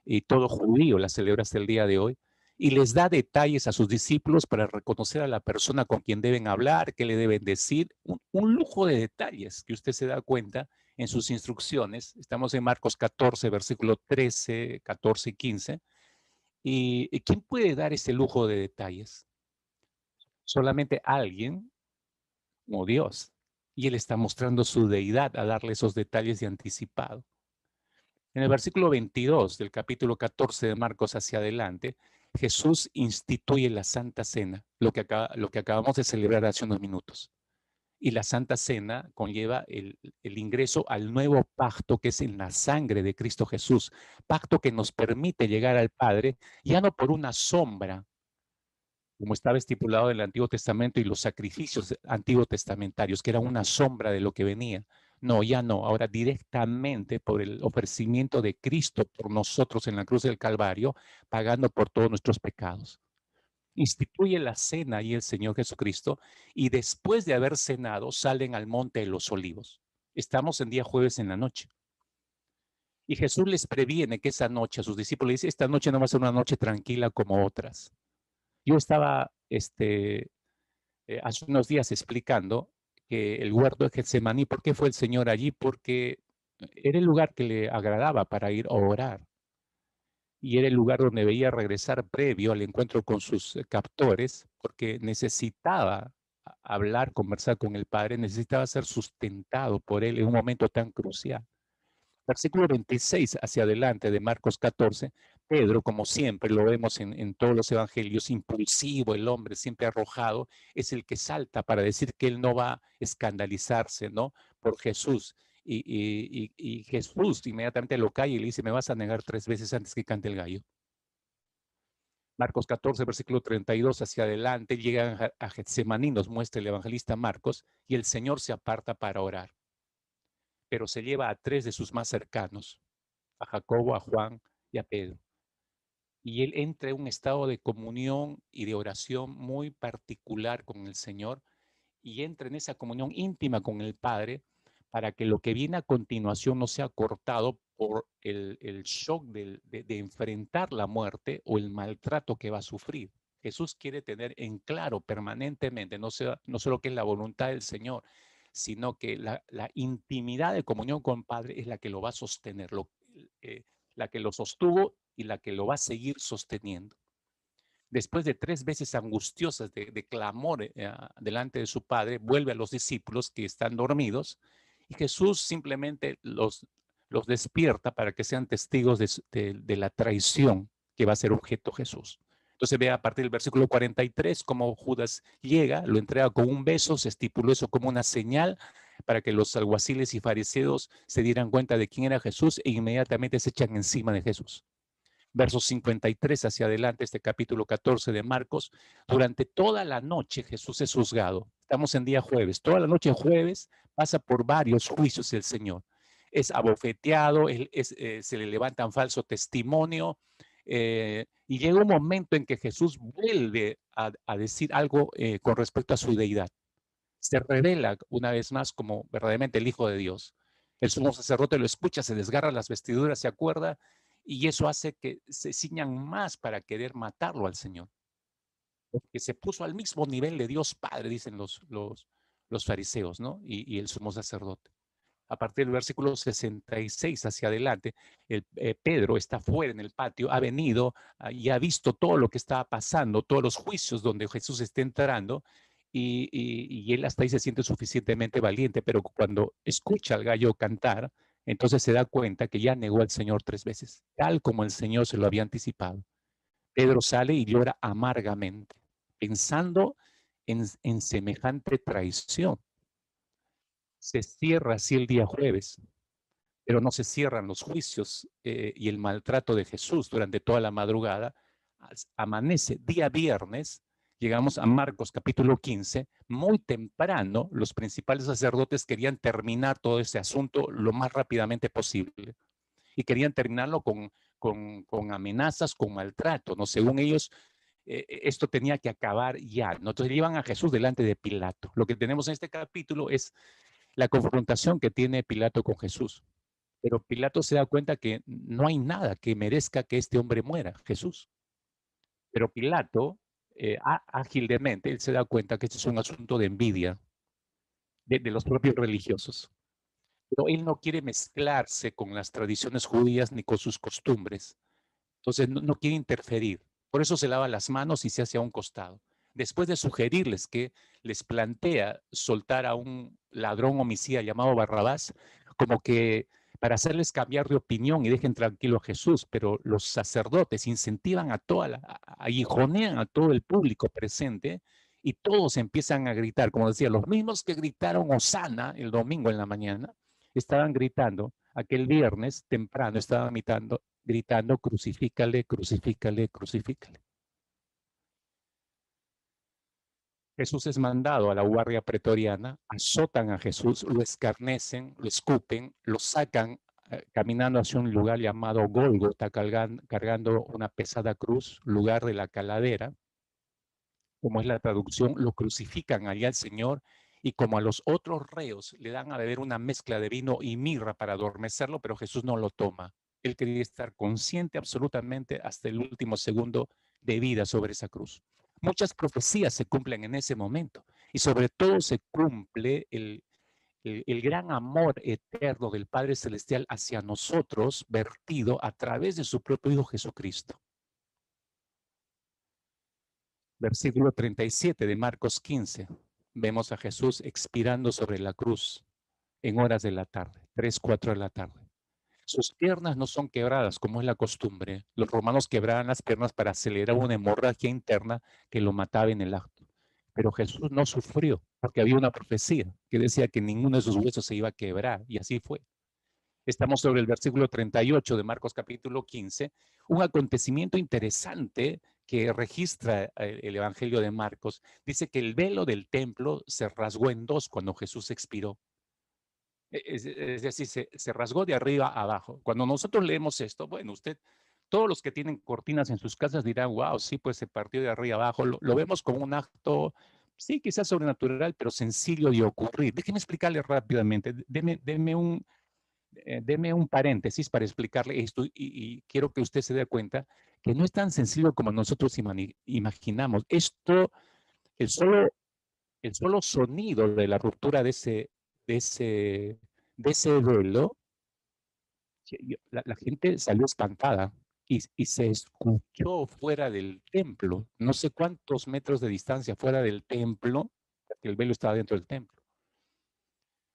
y todo judío la celebra hasta el día de hoy, y les da detalles a sus discípulos para reconocer a la persona con quien deben hablar, qué le deben decir, un lujo de detalles que usted se da cuenta en sus instrucciones. Estamos en Marcos 14, versículo 13, 14 y 15. ¿Y quién puede dar ese lujo de detalles? Solamente alguien como Dios. Y Él está mostrando su deidad a darle esos detalles de anticipado. En el versículo 22 del capítulo 14 de Marcos hacia adelante, Jesús instituye la Santa Cena, lo que acabamos de celebrar hace unos minutos. Y la Santa Cena conlleva el ingreso al nuevo pacto que es en la sangre de Cristo Jesús, pacto que nos permite llegar al Padre ya no por una sombra, como estaba estipulado en el Antiguo Testamento y los sacrificios antiguos testamentarios, que eran una sombra de lo que venía. No, ya no. Ahora directamente por el ofrecimiento de Cristo por nosotros en la cruz del Calvario, pagando por todos nuestros pecados. Instituye la cena y el Señor Jesucristo, y después de haber cenado, salen al monte de los olivos. Estamos en día jueves en la noche. Y Jesús les previene que esa noche a sus discípulos les dice, esta noche no va a ser una noche tranquila como otras. Yo estaba hace unos días explicando que el huerto de Getsemaní, ¿por qué fue el Señor allí? Porque era el lugar que le agradaba para ir a orar. Y era el lugar donde veía regresar previo al encuentro con sus captores, porque necesitaba hablar, conversar con el Padre, necesitaba ser sustentado por él en un momento tan crucial. Versículo 26 hacia adelante de Marcos 14, Pedro, como siempre lo vemos en todos los evangelios, impulsivo, el hombre siempre arrojado, es el que salta para decir que él no va a escandalizarse, ¿no? Por Jesús. Y Jesús inmediatamente lo calla y le dice, me vas a negar 3 veces antes que cante el gallo. Marcos 14, versículo 32 hacia adelante, llegan a Getsemaní, nos muestra el evangelista Marcos, y el Señor se aparta para orar, pero se lleva a 3 de sus más cercanos, a Jacobo, a Juan y a Pedro. Y él entra en un estado de comunión y de oración muy particular con el Señor, y entra en esa comunión íntima con el Padre para que lo que viene a continuación no sea cortado por el shock de enfrentar la muerte o el maltrato que va a sufrir. Jesús quiere tener en claro permanentemente, no solo que es la voluntad del Señor, sino que la intimidad de comunión con el Padre es la que lo va a sostener, la que lo sostuvo y la que lo va a seguir sosteniendo. Después de 3 veces angustiosas de clamor delante de su Padre, vuelve a los discípulos que están dormidos, y Jesús simplemente los despierta para que sean testigos de la traición que va a ser objeto Jesús. Entonces ve a partir del versículo 43 cómo Judas llega, lo entrega con un beso, se estipuló eso como una señal para que los alguaciles y fariseos se dieran cuenta de quién era Jesús e inmediatamente se echan encima de Jesús. Versos 53 hacia adelante, este capítulo 14 de Marcos, durante toda la noche Jesús es juzgado. Estamos en día jueves. Toda la noche jueves pasa por varios juicios el Señor. Es abofeteado, se le levantan falso testimonio, y llega un momento en que Jesús vuelve a decir algo con respecto a su deidad. Se revela una vez más como verdaderamente el Hijo de Dios. El sumo sacerdote lo escucha, se desgarra las vestiduras, se acuerda, y eso hace que se ciñan más para querer matarlo al Señor. Porque se puso al mismo nivel de Dios Padre, dicen los fariseos, ¿no? Y el sumo sacerdote. A partir del versículo 66 hacia adelante, Pedro está fuera en el patio, ha venido y ha visto todo lo que estaba pasando, todos los juicios donde Jesús está entrando, y él hasta ahí se siente suficientemente valiente, pero cuando escucha al gallo cantar, entonces se da cuenta que ya negó al Señor 3 veces, tal como el Señor se lo había anticipado. Pedro sale y llora amargamente, pensando en semejante traición. Se cierra así el día jueves, pero no se cierran los juicios y el maltrato de Jesús durante toda la madrugada. Amanece día viernes, llegamos a Marcos capítulo 15, muy temprano los principales sacerdotes querían terminar todo ese asunto lo más rápidamente posible, y querían terminarlo con amenazas, con maltrato, ¿no? Según ellos, esto tenía que acabar ya, ¿no? Entonces llevan a Jesús delante de Pilato. Lo que tenemos en este capítulo es la confrontación que tiene Pilato con Jesús. Pero Pilato se da cuenta que no hay nada que merezca que este hombre muera, Jesús. Pero Pilato, ágilmente, él se da cuenta que este es un asunto de envidia de los propios religiosos. Pero él no quiere mezclarse con las tradiciones judías ni con sus costumbres. Entonces no quiere interferir. Por eso se lava las manos y se hace a un costado. Después de sugerirles que les plantea soltar a un ladrón homicida llamado Barrabás, como que para hacerles cambiar de opinión y dejen tranquilo a Jesús, pero los sacerdotes incentivan aguijonean a todo el público presente y todos empiezan a gritar, como decía, los mismos que gritaron Hosana el domingo en la mañana, estaban gritando, aquel viernes temprano estaban gritando, crucifícale, crucifícale, crucifícale. Jesús es mandado a la guardia pretoriana, azotan a Jesús, lo escarnecen, lo escupen, lo sacan caminando hacia un lugar llamado Gólgota, cargando una pesada cruz, lugar de la calavera, como es la traducción, lo crucifican allá al Señor y como a los otros reos le dan a beber una mezcla de vino y mirra para adormecerlo, pero Jesús no lo toma. Él quería estar consciente absolutamente hasta el último segundo de vida sobre esa cruz. Muchas profecías se cumplen en ese momento y sobre todo se cumple el gran amor eterno del Padre Celestial hacia nosotros vertido a través de su propio Hijo Jesucristo. Versículo 37 de Marcos 15. Vemos a Jesús expirando sobre la cruz en horas de la tarde, 3, 4 de la tarde. Sus piernas no son quebradas como es la costumbre. Los romanos quebraban las piernas para acelerar una hemorragia interna que lo mataba en el acto. Pero Jesús no sufrió porque había una profecía que decía que ninguno de sus huesos se iba a quebrar y así fue. Estamos sobre el versículo 38 de Marcos capítulo 15, un acontecimiento interesante que registra el Evangelio de Marcos. Dice que el velo del templo se rasgó en dos cuando Jesús expiró. Es decir, se rasgó de arriba a abajo. Cuando nosotros leemos esto, bueno, todos los que tienen cortinas en sus casas dirán, wow, sí, pues se partió de arriba abajo. Lo vemos como un acto, sí, quizás sobrenatural, pero sencillo de ocurrir. Déjeme explicarle rápidamente. Deme un paréntesis para explicarle esto y quiero que usted se dé cuenta que no es tan sencillo como nosotros imaginamos. Esto, el solo, el solo sonido de la ruptura de ese, de ese velo, la gente salió espantada y se escuchó fuera del templo, no sé cuántos metros de distancia fuera del templo, porque el velo estaba dentro del templo.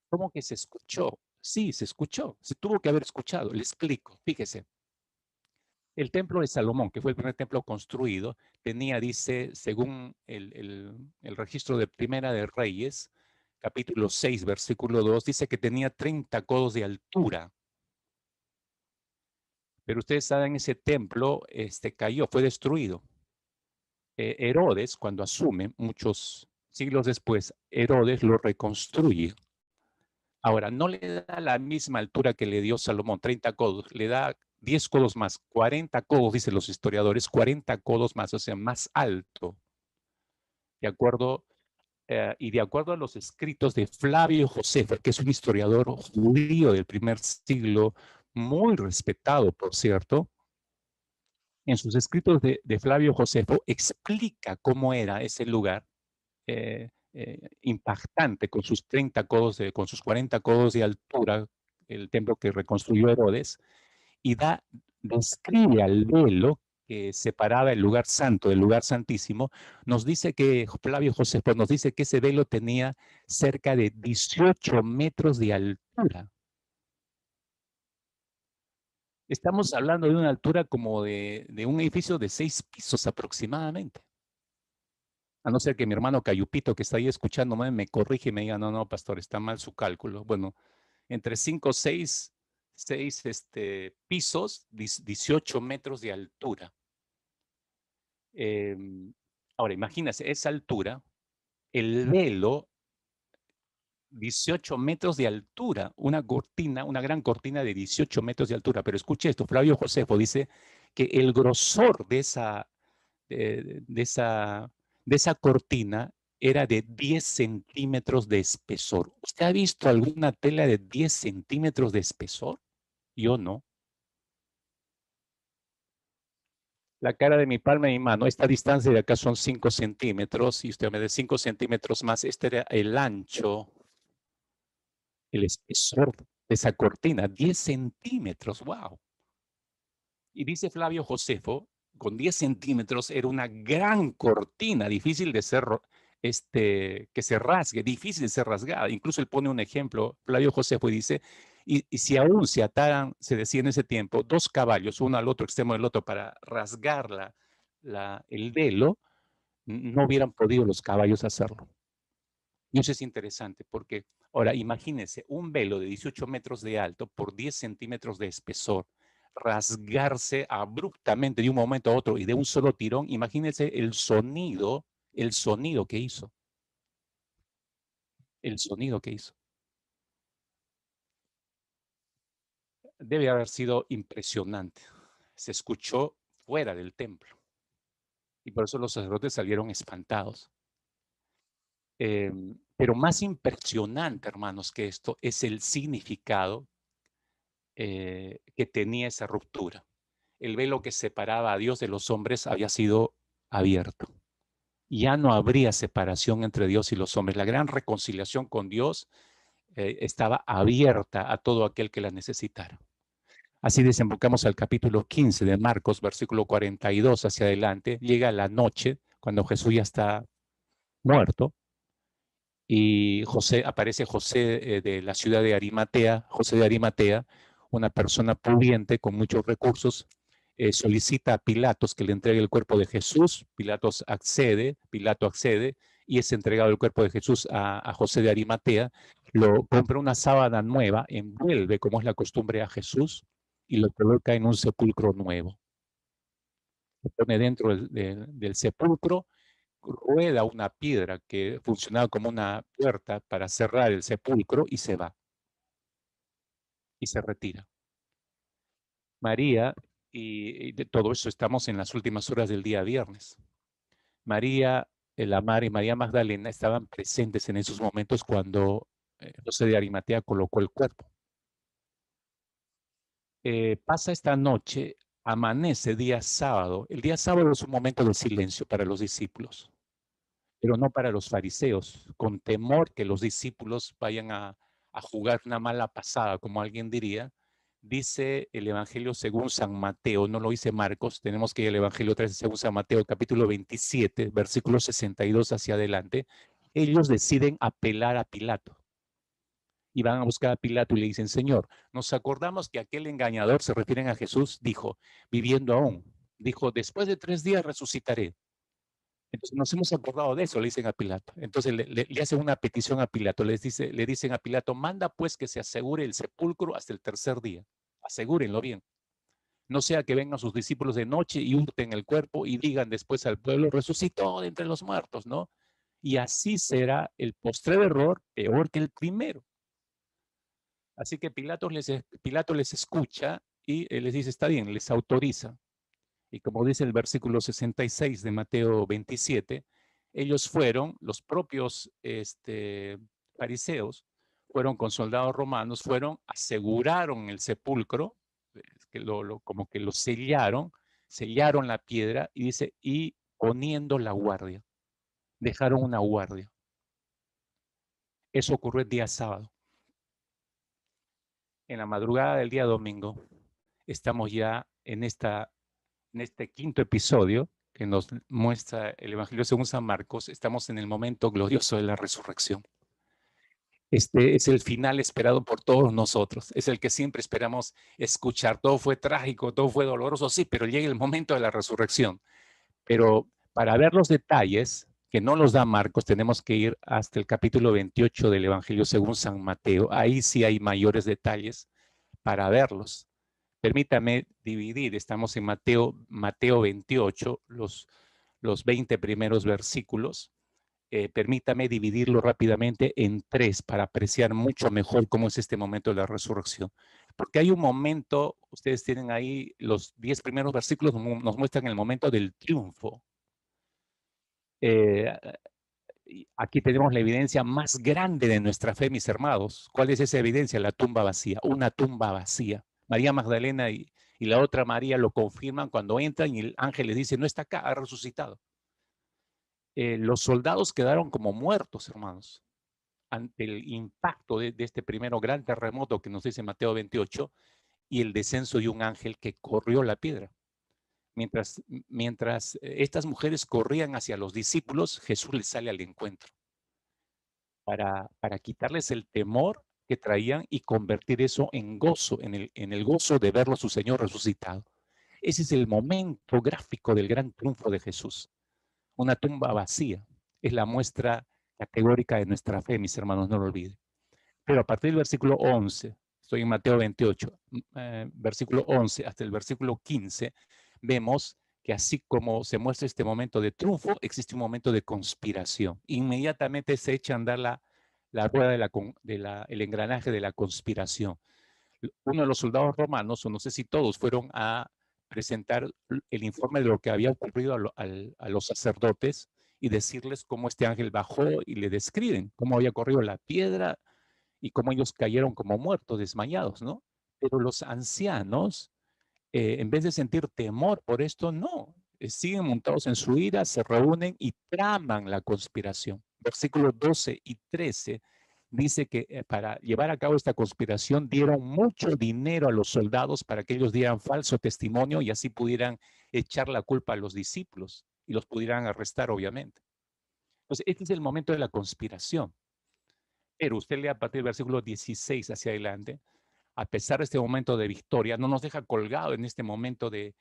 ¿Cómo que se escuchó? Sí, se escuchó, se tuvo que haber escuchado. Le explico, fíjese. El templo de Salomón, que fue el primer templo construido, tenía, dice, según el registro de Primera de Reyes, capítulo 6, versículo 2, dice que tenía 30 codos de altura. Pero ustedes saben, ese templo cayó, fue destruido. Herodes, cuando asume, muchos siglos después, Herodes lo reconstruye. Ahora, no le da la misma altura que le dio Salomón, 30 codos, le da 10 codos más, 40 codos, dicen los historiadores, 40 codos más, o sea, más alto. De acuerdo, y de acuerdo a los escritos de Flavio Josefo, que es un historiador judío del primer siglo, muy respetado, por cierto, en sus escritos de Flavio Josefo explica cómo era ese lugar impactante con sus 30 codos, con sus 40 codos de altura, el templo que reconstruyó Herodes, y describe al velo que separaba el lugar santo del lugar santísimo. Nos dice que, Flavio Josefo nos dice que ese velo tenía cerca de 18 metros de altura. Estamos hablando de una altura como de un edificio de 6 pisos aproximadamente. A no ser que mi hermano Cayupito, que está ahí escuchándome, me corrige y me diga, no, pastor, está mal su cálculo. Bueno, entre 5, 6 pisos, 18 metros de altura. Ahora, imagínense, esa altura, el velo, 18 metros de altura, una cortina, una gran cortina de 18 metros de altura. Pero escuche esto, Flavio Josefo dice que el grosor de esa cortina era de 10 centímetros de espesor. ¿Usted ha visto alguna tela de 10 centímetros de espesor? Yo no. La cara de mi palma y mi mano, esta distancia de acá son 5 centímetros, y usted me da 5 centímetros más, este era el ancho, el espesor de esa cortina, 10 centímetros, wow. Y dice Flavio Josefo, con 10 centímetros era una gran cortina, difícil de ser, que se rasgue, difícil de ser rasgada. Incluso él pone un ejemplo, Flavio Josefo, y dice, y si aún se ataran, se decía en ese tiempo, dos caballos, uno al otro extremo del otro, para rasgar el velo, no hubieran podido los caballos hacerlo. Y eso es interesante porque, ahora, imagínense un velo de 18 metros de alto por 10 centímetros de espesor, rasgarse abruptamente de un momento a otro y de un solo tirón. Imagínense el sonido que hizo. El sonido que hizo. Debe haber sido impresionante. Se escuchó fuera del templo. Y por eso los sacerdotes salieron espantados. Pero más impresionante, hermanos, que esto es el significado que tenía esa ruptura. El velo que separaba a Dios de los hombres había sido abierto. Ya no habría separación entre Dios y los hombres. La gran reconciliación con Dios estaba abierta a todo aquel que la necesitara. Así desembocamos al capítulo 15 de Marcos, versículo 42 hacia adelante. Llega la noche, cuando Jesús ya está muerto, y aparece José de la ciudad de Arimatea, José de Arimatea, una persona pudiente con muchos recursos, solicita a Pilatos que le entregue el cuerpo de Jesús. Pilato accede y es entregado el cuerpo de Jesús a José de Arimatea. Lo compra una sábana nueva, envuelve, como es la costumbre, a Jesús y lo coloca en un sepulcro nuevo. Lo pone dentro del sepulcro, rueda una piedra que funcionaba como una puerta para cerrar el sepulcro y se va y se retira. María, y de todo eso estamos en las últimas horas del día viernes. María, la Madre y María Magdalena estaban presentes en esos momentos cuando José de Arimatea colocó el cuerpo. Pasa esta noche, amanece día sábado. El día sábado es un momento de silencio para los discípulos, pero no para los fariseos, con temor que los discípulos vayan a jugar una mala pasada, como alguien diría. Dice el Evangelio según San Mateo, no lo dice Marcos, tenemos que ir al Evangelio 13 según San Mateo, capítulo 27, versículo 62 hacia adelante. Ellos deciden apelar a Pilato y van a buscar a Pilato y le dicen: Señor, nos acordamos que aquel engañador, se refieren a Jesús, dijo, viviendo aún, dijo, después de 3 días resucitaré. Entonces nos hemos acordado de eso, le dicen a Pilato. Entonces le hacen una petición a Pilato, le dicen a Pilato: manda pues que se asegure el sepulcro hasta el tercer día. Asegúrenlo bien. No sea que vengan sus discípulos de noche y hurten el cuerpo y digan después al pueblo: resucitó de entre los muertos, ¿no? Y así será el postrer error peor que el primero. Así que Pilato les escucha y les dice: está bien, les autoriza. Y como dice el versículo 66 de Mateo 27, ellos fueron, los propios fariseos, fueron con soldados romanos, aseguraron el sepulcro, como que lo sellaron la piedra y dice, y poniendo la guardia, dejaron una guardia. Eso ocurrió el día sábado. En la madrugada del día domingo, estamos ya en este quinto episodio que nos muestra el Evangelio según San Marcos. Estamos en el momento glorioso de la resurrección. Este es el final esperado por todos nosotros. Es el que siempre esperamos escuchar. Todo fue trágico, todo fue doloroso, sí, pero llega el momento de la resurrección. Pero para ver los detalles, que no los da Marcos, tenemos que ir hasta el capítulo 28 del Evangelio según San Mateo. Ahí sí hay mayores detalles para verlos. Permítame dividir, estamos en Mateo 28, los 20 primeros versículos. Permítame dividirlo rápidamente en 3 para apreciar mucho mejor cómo es este momento de la resurrección. Porque hay un momento, ustedes tienen ahí los 10 primeros versículos, nos muestran el momento del triunfo. Aquí tenemos la evidencia más grande de nuestra fe, mis hermanos. ¿Cuál es esa evidencia? La tumba vacía, una tumba vacía. María Magdalena y la otra María lo confirman cuando entran y el ángel les dice: no está acá, ha resucitado. Los soldados quedaron como muertos, hermanos, ante el impacto de este primero gran terremoto que nos dice Mateo 28 y el descenso de un ángel que corrió la piedra. Mientras estas mujeres corrían hacia los discípulos, Jesús les sale al encuentro para quitarles el temor que traían y convertir eso en gozo, en el gozo de verlo a su Señor resucitado. Ese es el momento gráfico del gran triunfo de Jesús. una tumba vacía. Es la muestra categórica de nuestra fe, mis hermanos, no lo olviden. Pero a partir del versículo 11, estoy en Mateo 28, versículo 11 hasta el versículo 15, vemos que así como se muestra este momento de triunfo, existe un momento de conspiración. Inmediatamente se echa a andar la rueda el engranaje de la conspiración. Uno de los soldados romanos, o no sé si todos, fueron a presentar el informe de lo que había ocurrido a los sacerdotes y decirles cómo este ángel bajó y le describen cómo había corrido la piedra y cómo ellos cayeron como muertos, desmayados, ¿no? Pero los ancianos, en vez de sentir temor por esto, no, siguen montados en su ira, se reúnen y traman la conspiración. Versículos 12 y 13 dice que para llevar a cabo esta conspiración dieron mucho dinero a los soldados para que ellos dieran falso testimonio y así pudieran echar la culpa a los discípulos y los pudieran arrestar, obviamente. Entonces, este es el momento de la conspiración. Pero usted lee a partir del versículo 16 hacia adelante, a pesar de este momento de victoria, no nos deja colgado en este momento de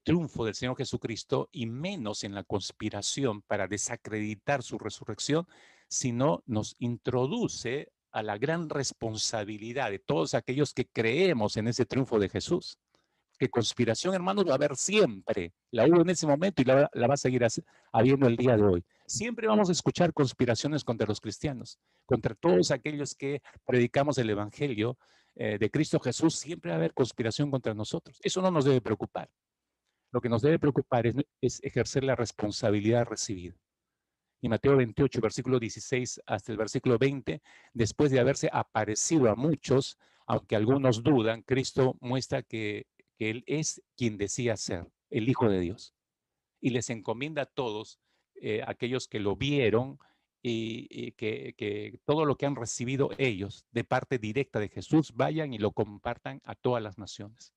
triunfo del Señor Jesucristo y menos en la conspiración para desacreditar su resurrección, sino nos introduce a la gran responsabilidad de todos aquellos que creemos en ese triunfo de Jesús. Que conspiración, hermanos, va a haber siempre. La hubo en ese momento y la va a seguir habiendo el día de hoy. Siempre vamos a escuchar conspiraciones contra los cristianos, contra todos aquellos que predicamos el Evangelio de Cristo Jesús. Siempre va a haber conspiración contra nosotros. Eso no nos debe preocupar. Lo que nos debe preocupar es ejercer la responsabilidad recibida. Y Mateo 28, versículo 16 hasta el versículo 20, después de haberse aparecido a muchos, aunque algunos dudan, Cristo muestra que Él es quien decía ser, el Hijo de Dios. Y les encomienda a todos, aquellos que lo vieron, y que todo lo que han recibido ellos de parte directa de Jesús, vayan y lo compartan a todas las naciones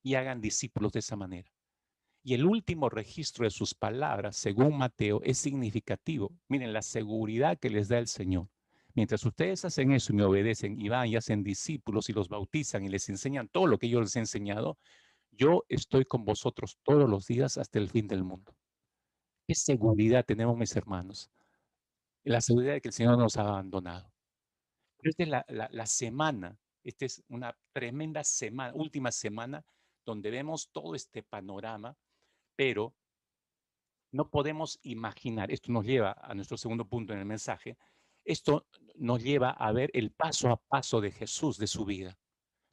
y hagan discípulos de esa manera. Y el último registro de sus palabras, según Mateo, es significativo. Miren la seguridad que les da el Señor. Mientras ustedes hacen eso y me obedecen y van y hacen discípulos y los bautizan y les enseñan todo lo que yo les he enseñado, yo estoy con vosotros todos los días hasta el fin del mundo. ¿Qué seguridad tenemos, mis hermanos? La seguridad de que el Señor no nos ha abandonado. Esta es la semana, esta es una tremenda semana, última semana, donde vemos todo este panorama, pero no podemos imaginar, esto nos lleva a nuestro segundo punto en el mensaje, esto nos lleva a ver el paso a paso de Jesús, de su vida.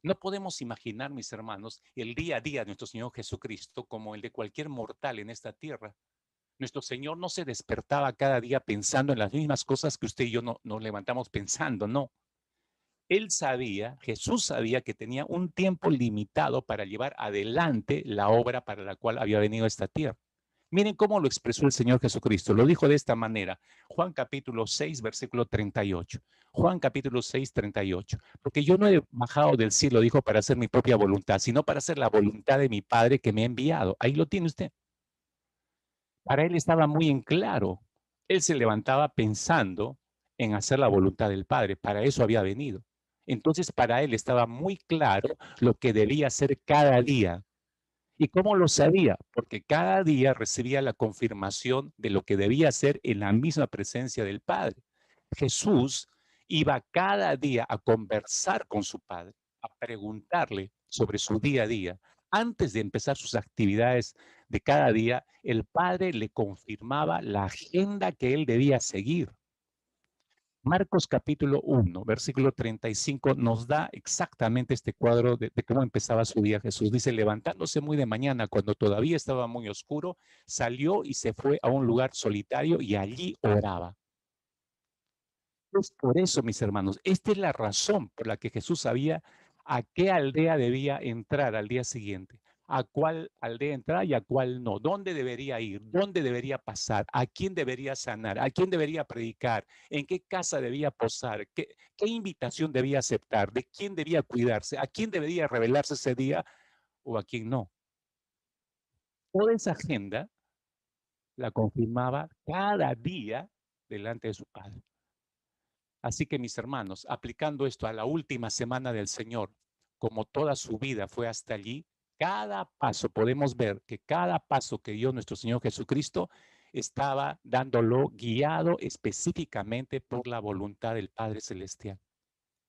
No podemos imaginar, mis hermanos, el día a día de nuestro Señor Jesucristo como el de cualquier mortal en esta tierra. Nuestro Señor no se despertaba cada día pensando en las mismas cosas que usted y yo nos levantamos pensando, no. Él sabía, Jesús sabía que tenía un tiempo limitado para llevar adelante la obra para la cual había venido a esta tierra. Miren cómo lo expresó el Señor Jesucristo. Lo dijo de esta manera. Juan capítulo 6, versículo 38. Juan capítulo 6, 38. Porque yo no he bajado del cielo, dijo, para hacer mi propia voluntad, sino para hacer la voluntad de mi Padre que me ha enviado. Ahí lo tiene usted. Para él estaba muy en claro. Él se levantaba pensando en hacer la voluntad del Padre. Para eso había venido. Entonces, para él estaba muy claro lo que debía hacer cada día. ¿Y cómo lo sabía? Porque cada día recibía la confirmación de lo que debía hacer en la misma presencia del Padre. Jesús iba cada día a conversar con su Padre, a preguntarle sobre su día a día. Antes de empezar sus actividades de cada día, el Padre le confirmaba la agenda que él debía seguir. Marcos capítulo 1, versículo 35, nos da exactamente este cuadro de cómo empezaba su día Jesús. Dice, levantándose muy de mañana, cuando todavía estaba muy oscuro, salió y se fue a un lugar solitario y allí oraba. Pues por eso, mis hermanos, esta es la razón por la que Jesús sabía a qué aldea debía entrar al día siguiente, a cuál aldea entrar y a cuál no, dónde debería ir, dónde debería pasar, a quién debería sanar, a quién debería predicar, en qué casa debía posar, qué invitación debía aceptar, de quién debía cuidarse, a quién debería revelarse ese día o a quién no. Toda esa agenda la confirmaba cada día delante de su Padre. Así que mis hermanos, aplicando esto a la última semana del Señor, como toda su vida fue hasta allí, cada paso, podemos ver que cada paso que dio nuestro Señor Jesucristo estaba dándolo guiado específicamente por la voluntad del Padre Celestial.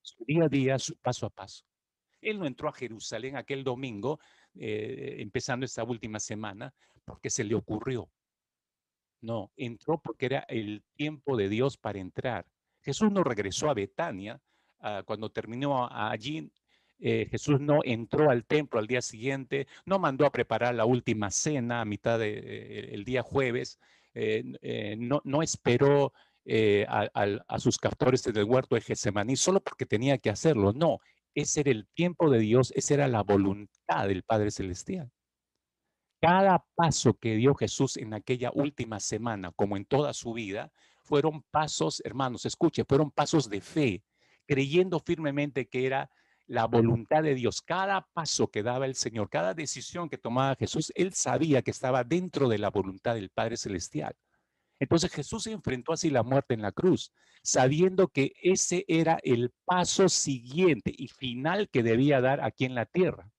Su día a día, su paso a paso. Él no entró a Jerusalén aquel domingo, empezando esta última semana, porque se le ocurrió. No, entró porque era el tiempo de Dios para entrar. Jesús no regresó a Betania. Cuando terminó allí, Jesús no entró al templo al día siguiente, no mandó a preparar la última cena a mitad del día jueves, no esperó a sus captores en el huerto de Getsemaní solo porque tenía que hacerlo. No, ese era el tiempo de Dios, esa era la voluntad del Padre Celestial. Cada paso que dio Jesús en aquella última semana, como en toda su vida, fueron pasos, hermanos, escuche, fueron pasos de fe, creyendo firmemente que era la voluntad de Dios. Cada paso que daba el Señor, cada decisión que tomaba Jesús, él sabía que estaba dentro de la voluntad del Padre Celestial. Entonces Jesús enfrentó así la muerte en la cruz, sabiendo que ese era el paso siguiente y final que debía dar aquí en la tierra.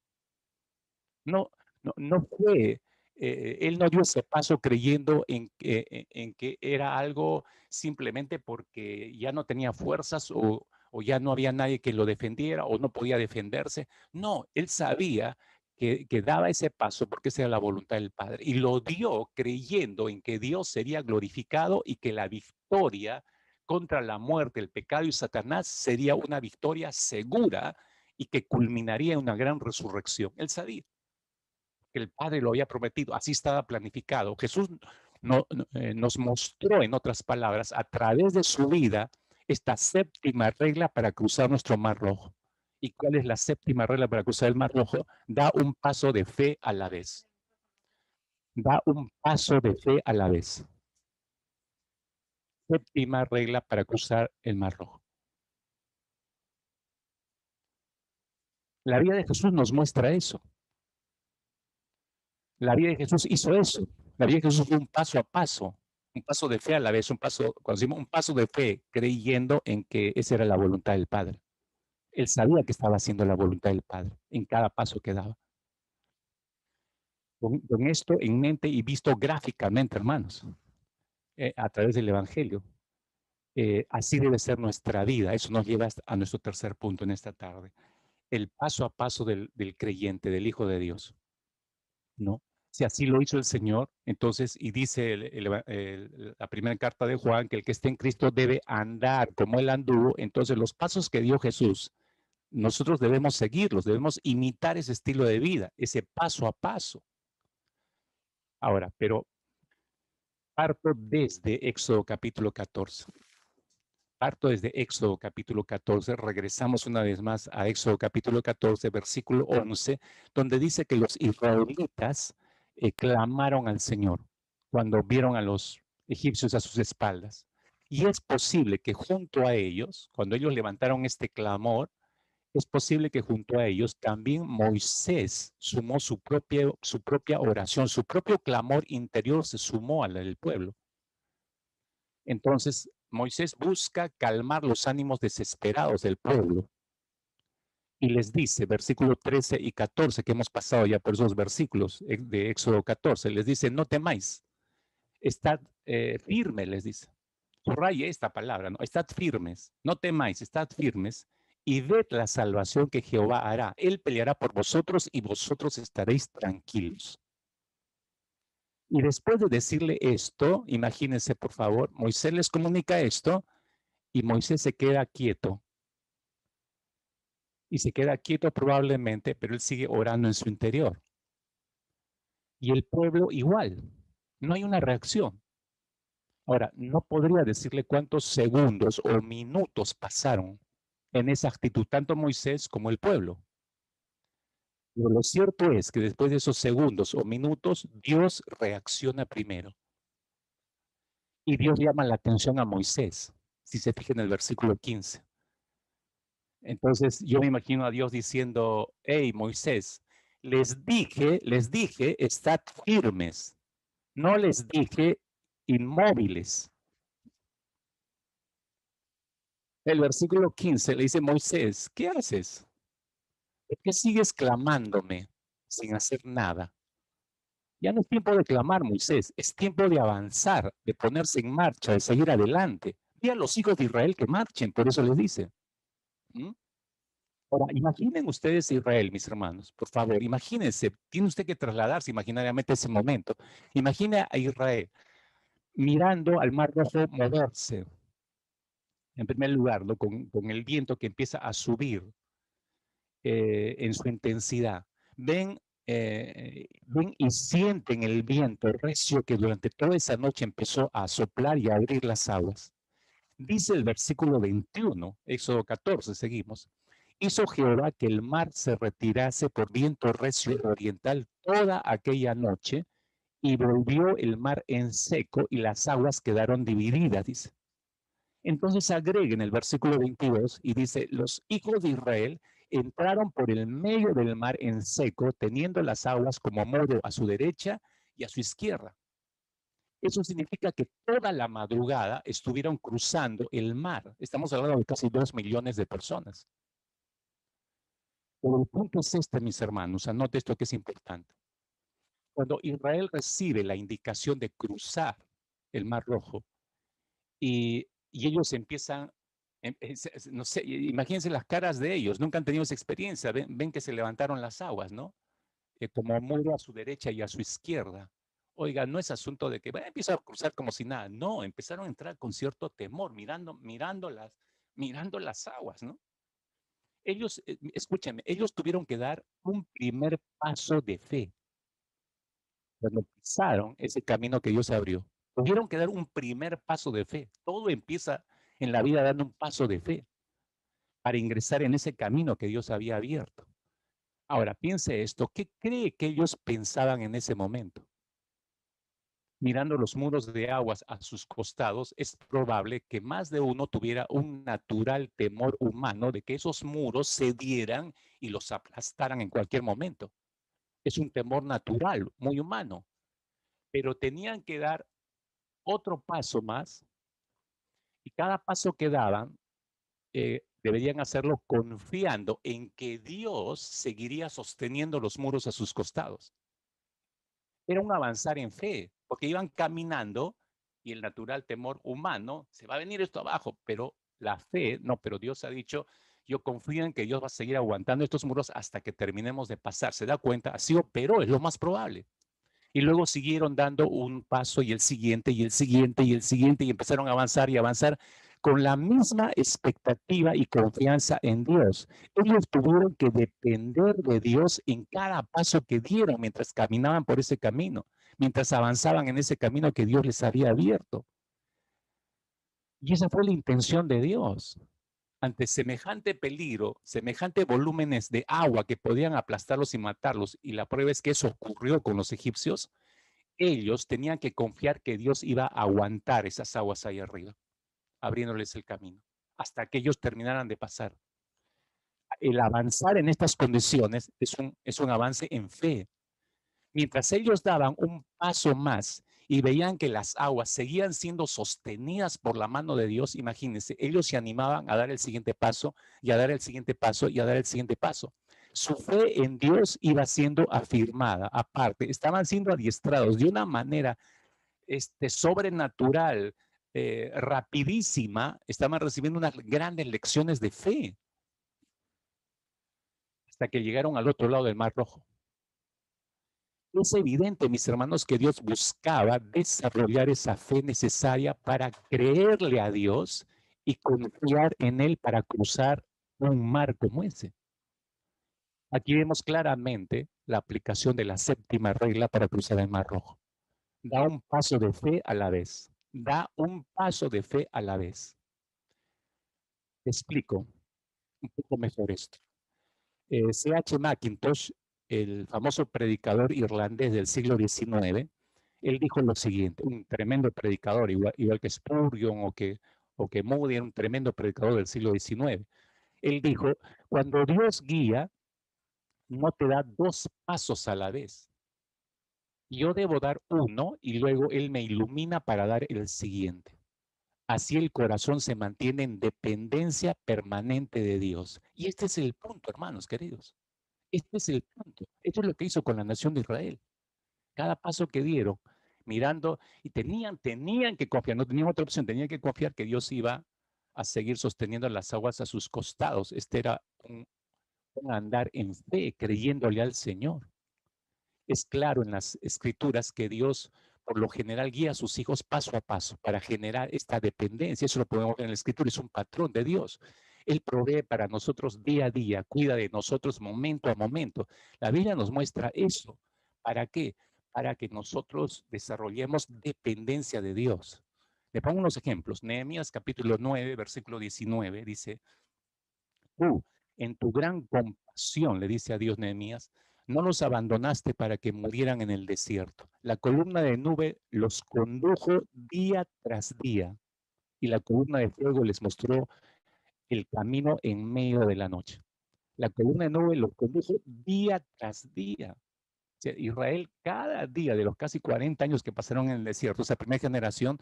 No, no fue, él no dio ese paso creyendo en que era algo simplemente porque ya no tenía fuerzas o ya no había nadie que lo defendiera o no podía defenderse. No, él sabía que daba ese paso porque esa era la voluntad del Padre y lo dio creyendo en que Dios sería glorificado y que la victoria contra la muerte, el pecado y Satanás sería una victoria segura y que culminaría en una gran resurrección. Él sabía que el Padre lo había prometido, así estaba planificado. Jesús nos mostró, en otras palabras, a través de su vida, esta séptima regla para cruzar nuestro mar rojo. ¿Y cuál es la séptima regla para cruzar el mar rojo? Da un paso de fe a la vez. Da un paso de fe a la vez. Séptima regla para cruzar el mar rojo. La vida de Jesús nos muestra eso. La vida de Jesús hizo eso. La vida de Jesús fue un paso de fe a la vez, cuando decimos un paso de fe, creyendo en que esa era la voluntad del Padre. Él sabía que estaba haciendo la voluntad del Padre en cada paso que daba. Con esto en mente y visto gráficamente, hermanos, a través del Evangelio, así debe ser nuestra vida. Eso nos lleva a nuestro tercer punto en esta tarde. El paso a paso del creyente, del Hijo de Dios. ¿No? Si así lo hizo el Señor, entonces, y dice la primera carta de Juan, que el que esté en Cristo debe andar como él anduvo, entonces los pasos que dio Jesús, nosotros debemos seguirlos, debemos imitar ese estilo de vida, ese paso a paso. Ahora, pero parto desde Éxodo capítulo 14. Parto desde Éxodo capítulo 14, regresamos una vez más a Éxodo capítulo 14, versículo 11, donde dice que los israelitas clamaron al Señor cuando vieron a los egipcios a sus espaldas. Y es posible que junto a ellos, cuando ellos levantaron este clamor, es posible que junto a ellos también Moisés sumó su propia oración, su propio clamor interior se sumó a la del pueblo. Entonces, Moisés busca calmar los ánimos desesperados del pueblo y les dice, versículo 13 y 14, que hemos pasado ya por esos versículos de Éxodo 14, les dice, no temáis, estad firme, les dice. Subraye esta palabra, ¿no? Estad firmes, no temáis, estad firmes y ved la salvación que Jehová hará. Él peleará por vosotros y vosotros estaréis tranquilos. Y después de decirle esto, imagínense por favor, Moisés les comunica esto y Moisés se queda quieto. Y se queda quieto probablemente, pero él sigue orando en su interior. Y el pueblo igual. No hay una reacción. Ahora, no podría decirle cuántos segundos o minutos pasaron en esa actitud, tanto Moisés como el pueblo. Pero lo cierto es que después de esos segundos o minutos, Dios reacciona primero. Y Dios llama la atención a Moisés, si se fija en el versículo 15. Entonces yo me imagino a Dios diciendo, hey Moisés, les dije, estad firmes, no les dije inmóviles. El versículo 15 le dice, Moisés, ¿qué haces? ¿Por qué sigues clamándome sin hacer nada? Ya no es tiempo de clamar, Moisés, es tiempo de avanzar, de ponerse en marcha, de seguir adelante. Y a los hijos de Israel que marchen, por eso les dice. ¿Mm? Ahora, imaginen ustedes Israel, mis hermanos, por favor, imagínense, tiene usted que trasladarse imaginariamente a ese momento. Imagine a Israel mirando al Mar Rojo moverse, en primer lugar, ¿no? Con el viento que empieza a subir en su intensidad. Ven y sienten el viento recio que durante toda esa noche empezó a soplar y a abrir las aguas. Dice el versículo 21, Éxodo 14, seguimos. Hizo Jehová que el mar se retirase por viento recio oriental toda aquella noche y volvió el mar en seco y las aguas quedaron divididas, dice. Entonces agrega en el versículo 22 y dice, los hijos de Israel entraron por el medio del mar en seco, teniendo las aguas como muro a su derecha y a su izquierda. Eso significa que toda la madrugada estuvieron cruzando el mar. Estamos hablando de casi 2 millones de personas. Pero el punto es este, mis hermanos, anote esto que es importante. Cuando Israel recibe la indicación de cruzar el Mar Rojo y ellos empiezan, no sé, imagínense las caras de ellos, nunca han tenido esa experiencia, ven que se levantaron las aguas, ¿no? Como muro a su derecha y a su izquierda. Oiga, no es asunto de que empieza a cruzar como si nada. No, empezaron a entrar con cierto temor, mirando las aguas, ¿no? Ellos, escúchame, ellos tuvieron que dar un primer paso de fe cuando pisaron ese camino que Dios abrió. Tuvieron que dar un primer paso de fe. Todo empieza en la vida dando un paso de fe para ingresar en ese camino que Dios había abierto. Ahora, piense esto, ¿qué cree que ellos pensaban en ese momento? Mirando los muros de aguas a sus costados, es probable que más de uno tuviera un natural temor humano de que esos muros cedieran y los aplastaran en cualquier momento. Es un temor natural, muy humano, pero tenían que dar otro paso más y cada paso que daban deberían hacerlo confiando en que Dios seguiría sosteniendo los muros a sus costados. Era un avanzar en fe, porque iban caminando y el natural temor humano, se va a venir esto abajo, pero la fe, no, pero Dios ha dicho, yo confío en que Dios va a seguir aguantando estos muros hasta que terminemos de pasar. ¿Se da cuenta? Así operó, es lo más probable. Y luego siguieron dando un paso y el siguiente y el siguiente y el siguiente y empezaron a avanzar y avanzar con la misma expectativa y confianza en Dios. Ellos tuvieron que depender de Dios en cada paso que dieron mientras caminaban por ese camino, mientras avanzaban en ese camino que Dios les había abierto. Y esa fue la intención de Dios. Ante semejante peligro, semejante volúmenes de agua que podían aplastarlos y matarlos, y la prueba es que eso ocurrió con los egipcios, ellos tenían que confiar que Dios iba a aguantar esas aguas ahí arriba, abriéndoles el camino, hasta que ellos terminaran de pasar. El avanzar en estas condiciones es un avance en fe. Mientras ellos daban un paso más y veían que las aguas seguían siendo sostenidas por la mano de Dios, imagínense, ellos se animaban a dar el siguiente paso y a dar el siguiente paso y a dar el siguiente paso. Su fe en Dios iba siendo afirmada, aparte, estaban siendo adiestrados de una manera sobrenatural, rapidísima, estaban recibiendo unas grandes lecciones de fe hasta que llegaron al otro lado del Mar Rojo. Es evidente, mis hermanos, que Dios buscaba desarrollar esa fe necesaria para creerle a Dios y confiar en Él para cruzar un mar como ese. Aquí vemos claramente la aplicación de la séptima regla para cruzar el Mar Rojo. Da un paso de fe a la vez. Da un paso de fe a la vez. Te explico un poco mejor esto. C.H. Mackintosh, el famoso predicador irlandés del siglo XIX, él dijo lo siguiente, un tremendo predicador, igual que Spurgeon o que Moody, era un tremendo predicador del siglo XIX. Él dijo, cuando Dios guía, no te da dos pasos a la vez. Yo debo dar uno y luego Él me ilumina para dar el siguiente. Así el corazón se mantiene en dependencia permanente de Dios. Y este es el punto, hermanos queridos. Este es el punto. Esto es lo que hizo con la nación de Israel. cada paso que dieron, mirando, y tenían que confiar, no tenían otra opción, tenían que confiar que Dios iba a seguir sosteniendo las aguas a sus costados. Este era un andar en fe, creyéndole al Señor. Es claro en las escrituras que Dios por lo general guía a sus hijos paso a paso para generar esta dependencia. Eso lo podemos ver en la escritura, es un patrón de Dios. Él provee para nosotros día a día, cuida de nosotros momento a momento. La Biblia nos muestra eso. ¿Para qué? Para que nosotros desarrollemos dependencia de Dios. Le pongo unos ejemplos. Nehemías capítulo 9, versículo 19 dice, tú, en tu gran compasión, le dice a Dios Nehemías, no los abandonaste para que murieran en el desierto. La columna de nube los condujo día tras día y la columna de fuego les mostró el camino en medio de la noche. La columna de nube los condujo día tras día. O sea, Israel cada día de los casi 40 años que pasaron en el desierto, esa primera generación,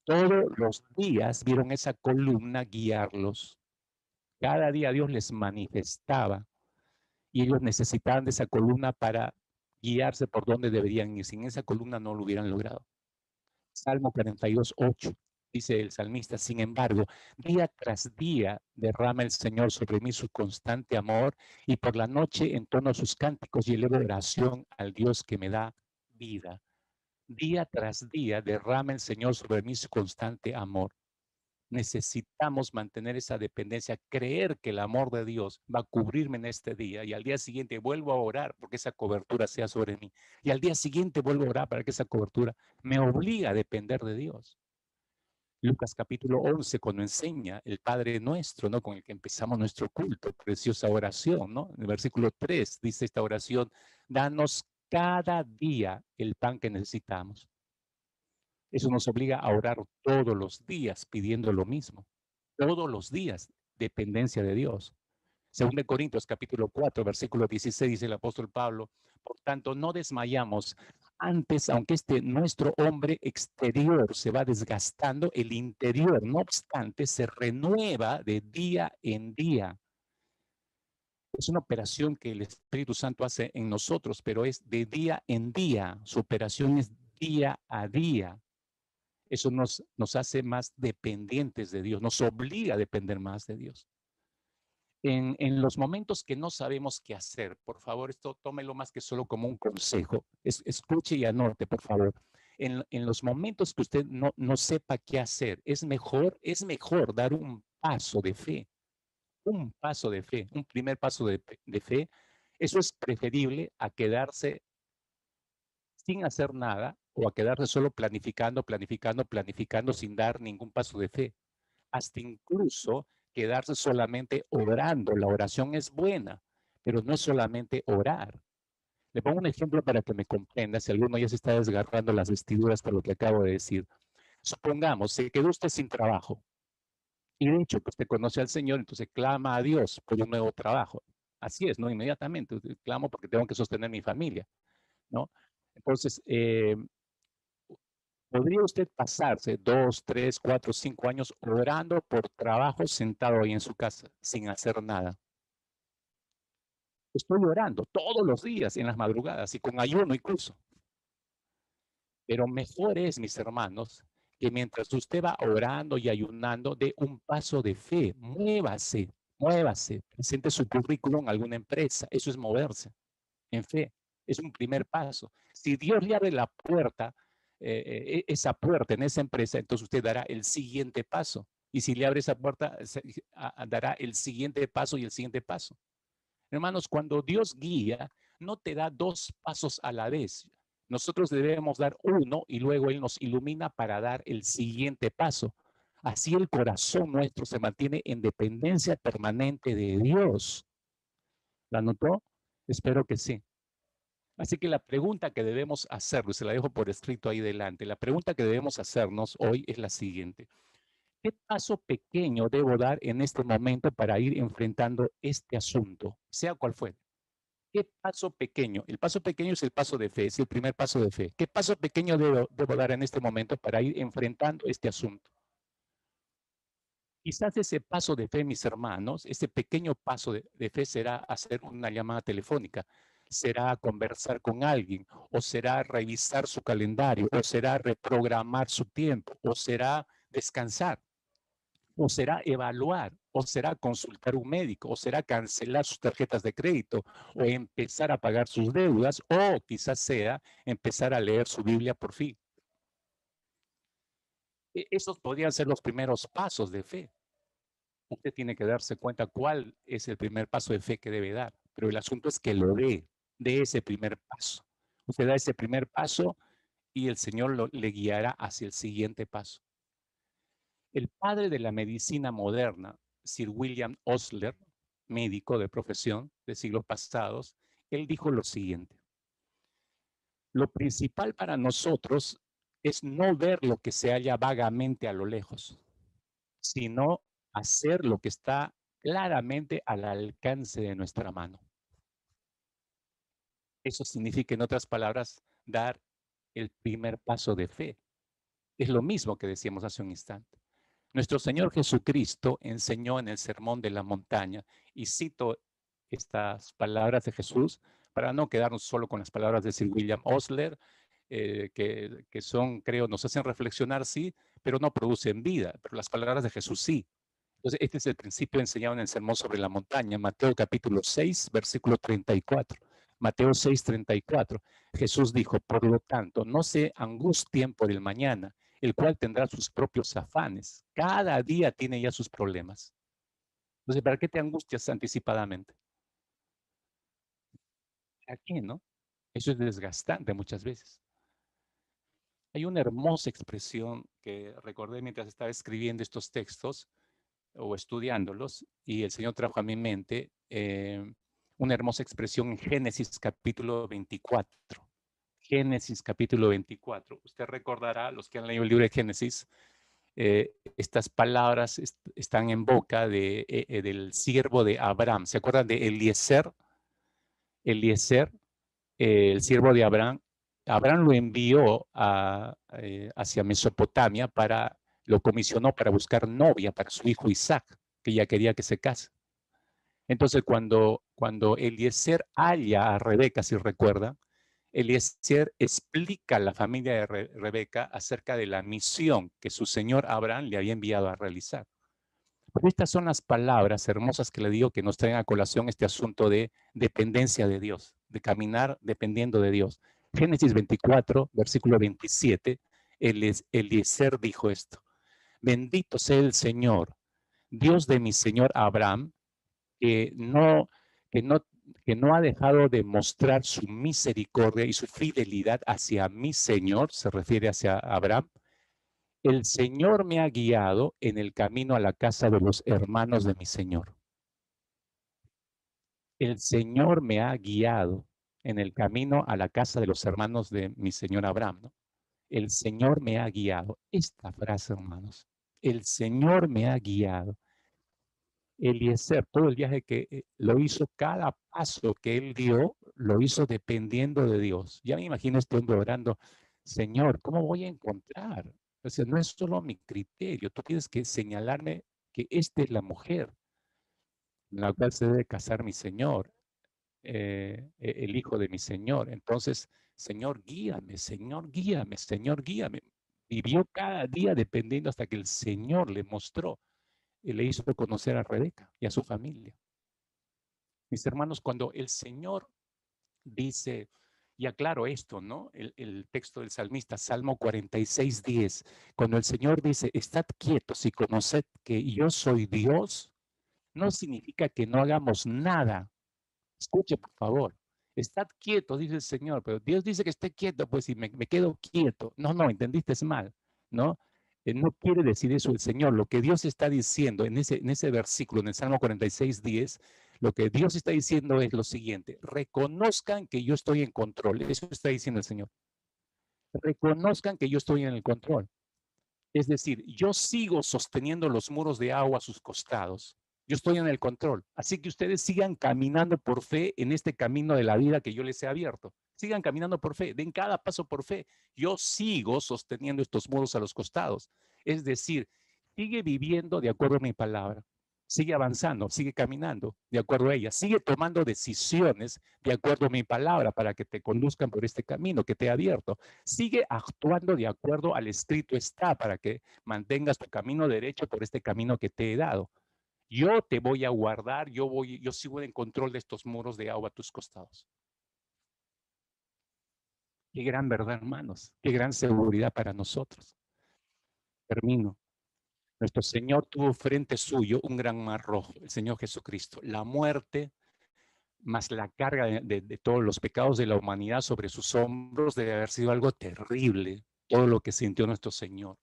todos los días vieron esa columna guiarlos. Cada día Dios les manifestaba y ellos necesitaban de esa columna para guiarse por donde deberían ir. Sin esa columna no lo hubieran logrado. Salmo 42:8 dice el salmista, sin embargo, día tras día derrama el Señor sobre mí su constante amor y por la noche entono sus cánticos y elevo oración al Dios que me da vida. Día tras día derrama el Señor sobre mí su constante amor. Necesitamos mantener esa dependencia, creer que el amor de Dios va a cubrirme en este día y al día siguiente vuelvo a orar porque esa cobertura sea sobre mí. Y al día siguiente vuelvo a orar para que esa cobertura me obliga a depender de Dios. Lucas capítulo 11, cuando enseña el Padre Nuestro, ¿no? Con el que empezamos nuestro culto, preciosa oración, ¿no? En el versículo 3 dice esta oración, danos cada día el pan que necesitamos. Eso nos obliga a orar todos los días pidiendo lo mismo. Todos los días, dependencia de Dios. Según de Corintios capítulo 4, versículo 16, dice el apóstol Pablo, por tanto, no desmayamos. Antes, aunque nuestro hombre exterior se va desgastando, el interior, no obstante, se renueva de día en día. Es una operación que el Espíritu Santo hace en nosotros, pero es de día en día. Su operación es día a día. Eso nos hace más dependientes de Dios, nos obliga a depender más de Dios. En los momentos que no sabemos qué hacer, por favor, esto tómelo más que solo como un consejo. Escuche y anote, por favor. En los momentos que usted no sepa qué hacer, es mejor dar un paso de fe, un paso de fe, un primer paso de fe. Eso es preferible a quedarse sin hacer nada o a quedarse solo planificando, planificando, planificando sin dar ningún paso de fe. Hasta incluso quedarse solamente orando. La oración es buena, pero no es solamente orar. Le pongo un ejemplo para que me comprenda, si alguno ya se está desgarrando las vestiduras por lo que acabo de decir. Supongamos, se quedó usted sin trabajo y de hecho que usted conoce al Señor, entonces clama a Dios por un nuevo trabajo. Así es, ¿no? Inmediatamente, clamo porque tengo que sostener mi familia, ¿no? Entonces, ¿podría usted pasarse 2, 3, 4, 5 años orando por trabajo sentado ahí en su casa sin hacer nada? Estoy orando todos los días en las madrugadas y con ayuno incluso. Pero mejor es, mis hermanos, que mientras usted va orando y ayunando, dé un paso de fe. Muévase, muévase. Presente su currículum en alguna empresa. Eso es moverse en fe. Es un primer paso. Si Dios le abre la puerta, esa puerta en esa empresa, entonces usted dará el siguiente paso. Y si le abre esa puerta, dará el siguiente paso y el siguiente paso. Hermanos, cuando Dios guía, no te da dos pasos a la vez. Nosotros debemos dar uno y luego Él nos ilumina para dar el siguiente paso. Así el corazón nuestro se mantiene en dependencia permanente de Dios. ¿La notó? Espero que sí. Así que la pregunta que debemos hacernos, se la dejo por escrito ahí delante, la pregunta que debemos hacernos hoy es la siguiente. ¿Qué paso pequeño debo dar en este momento para ir enfrentando este asunto, sea cual fuere? ¿Qué paso pequeño? El paso pequeño es el paso de fe, es el primer paso de fe. ¿Qué paso pequeño debo dar en este momento para ir enfrentando este asunto? Quizás ese paso de fe, mis hermanos, ese pequeño paso de fe será hacer una llamada telefónica. será conversar con alguien, o será revisar su calendario, o será reprogramar su tiempo, o será descansar, o será evaluar, o será consultar un médico, o será cancelar sus tarjetas de crédito, o empezar a pagar sus deudas, o quizás sea empezar a leer su Biblia por fin. Esos podrían ser los primeros pasos de fe. Usted tiene que darse cuenta cuál es el primer paso de fe que debe dar, pero el asunto es que lo dé ese primer paso. Usted da ese primer paso y el Señor le guiará hacia el siguiente paso. El padre de la medicina moderna, Sir William Osler, médico de profesión de siglos pasados, él dijo lo siguiente: lo principal para nosotros es no ver lo que se halla vagamente a lo lejos, sino hacer lo que está claramente al alcance de nuestra mano. Eso significa, en otras palabras, dar el primer paso de fe. Es lo mismo que decíamos hace un instante. Nuestro Señor Jesucristo enseñó en el Sermón de la Montaña, y cito estas palabras de Jesús para no quedarnos solo con las palabras de Sir William Osler, que son, creo, nos hacen reflexionar, sí, pero no producen vida, pero las palabras de Jesús sí. Entonces, este es el principio enseñado en el Sermón sobre la Montaña, Mateo capítulo 6, versículo 34. Mateo 6, 34. Jesús dijo: por lo tanto, no se angustien por el mañana, el cual tendrá sus propios afanes. Cada día tiene ya sus problemas. Entonces, ¿para qué te angustias anticipadamente? ¿A qué, no? Eso es desgastante muchas veces. Hay una hermosa expresión que recordé mientras estaba escribiendo estos textos o estudiándolos, y el Señor trajo a mi mente una hermosa expresión en Génesis capítulo 24. Génesis capítulo 24. Usted recordará, los que han leído el libro de Génesis, estas palabras están en boca del siervo de Abraham. ¿Se acuerdan de Eliezer? Eliezer, el siervo de Abraham. Abraham lo envió hacia Mesopotamia lo comisionó para buscar novia para su hijo Isaac, que ya quería que se case. Entonces, cuando Eliezer halla a Rebeca, si recuerda, Eliezer explica a la familia de Rebeca acerca de la misión que su señor Abraham le había enviado a realizar. Pero estas son las palabras hermosas que le digo que nos traen a colación este asunto de dependencia de Dios, de caminar dependiendo de Dios. Génesis 24, versículo 27, Eliezer dijo esto: bendito sea el Señor, Dios de mi señor Abraham, que no, que no, que no ha dejado de mostrar su misericordia y su fidelidad hacia mi Señor, se refiere hacia Abraham. El Señor me ha guiado en el camino a la casa de los hermanos de mi Señor. El Señor me ha guiado en el camino a la casa de los hermanos de mi Señor Abraham, ¿no? El Señor me ha guiado. Esta frase, hermanos, el Señor me ha guiado. Eliezer, todo el viaje que lo hizo, cada paso que él dio, lo hizo dependiendo de Dios. Ya me imagino este hombre orando: Señor, ¿cómo voy a encontrar? O sea, no es solo mi criterio, tú tienes que señalarme que esta es la mujer en la cual se debe casar mi Señor, el hijo de mi Señor. Entonces, Señor, guíame, Señor, guíame, Señor, guíame. Vivió cada día dependiendo hasta que el Señor le mostró y le hizo conocer a Rebeca y a su familia. Mis hermanos, cuando el Señor dice, y aclaro esto, ¿no? El texto del salmista, Salmo 46:10, cuando el Señor dice: estad quietos y conoced que yo soy Dios, no significa que no hagamos nada. Escuche, por favor. Estad quietos, dice el Señor, pero Dios dice que esté quieto, pues si me quedo quieto. No, no, entendiste mal, ¿no? No quiere decir eso el Señor. Lo que Dios está diciendo en ese versículo, en el Salmo 46:10, lo que Dios está diciendo es lo siguiente: reconozcan que yo estoy en control. Eso está diciendo el Señor. Reconozcan que yo estoy en el control. Es decir, yo sigo sosteniendo los muros de agua a sus costados. Yo estoy en el control. Así que ustedes sigan caminando por fe en este camino de la vida que yo les he abierto. Sigan caminando por fe, den cada paso por fe. Yo sigo sosteniendo estos muros a los costados. Es decir, sigue viviendo de acuerdo a mi palabra. sigue avanzando, sigue caminando de acuerdo a ella, sigue tomando decisiones de acuerdo a mi palabra para que te conduzcan por este camino que te he abierto. Sigue actuando de acuerdo al escrito está para que mantengas tu camino derecho por este camino que te he dado. Yo te voy a guardar, yo sigo en control de estos muros de agua a tus costados. Qué gran verdad, hermanos, qué gran seguridad para nosotros. Termino. Nuestro Señor tuvo frente suyo un gran mar rojo, el Señor Jesucristo. La muerte más la carga de todos los pecados de la humanidad sobre sus hombros debe haber sido algo terrible, todo lo que sintió nuestro Señor.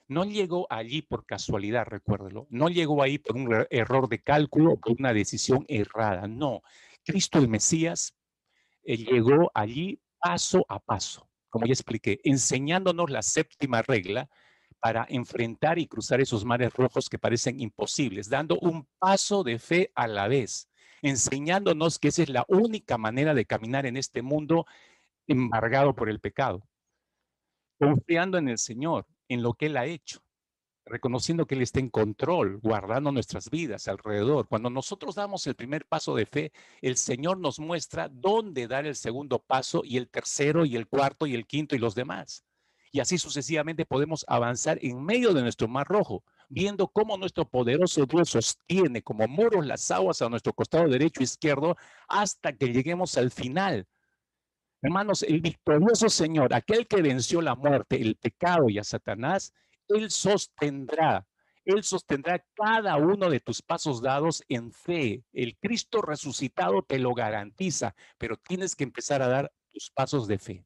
No llegó allí por casualidad, recuérdelo. No llegó ahí por un error de cálculo o por una decisión errada. No. Cristo el Mesías llegó allí paso a paso, como ya expliqué, enseñándonos la séptima regla para enfrentar y cruzar esos mares rojos que parecen imposibles, dando un paso de fe a la vez, enseñándonos que esa es la única manera de caminar en este mundo embargado por el pecado, confiando en el Señor, en lo que Él ha hecho, reconociendo que Él está en control, guardando nuestras vidas alrededor. Cuando nosotros damos el primer paso de fe, el Señor nos muestra dónde dar el segundo paso y el tercero y el cuarto y el quinto y los demás. Y así sucesivamente podemos avanzar en medio de nuestro mar rojo, viendo cómo nuestro poderoso Dios sostiene como muros las aguas a nuestro costado derecho e izquierdo hasta que lleguemos al final. Hermanos, el victorioso Señor, aquel que venció la muerte, el pecado y a Satanás, Él sostendrá cada uno de tus pasos dados en fe. El Cristo resucitado te lo garantiza, pero tienes que empezar a dar tus pasos de fe.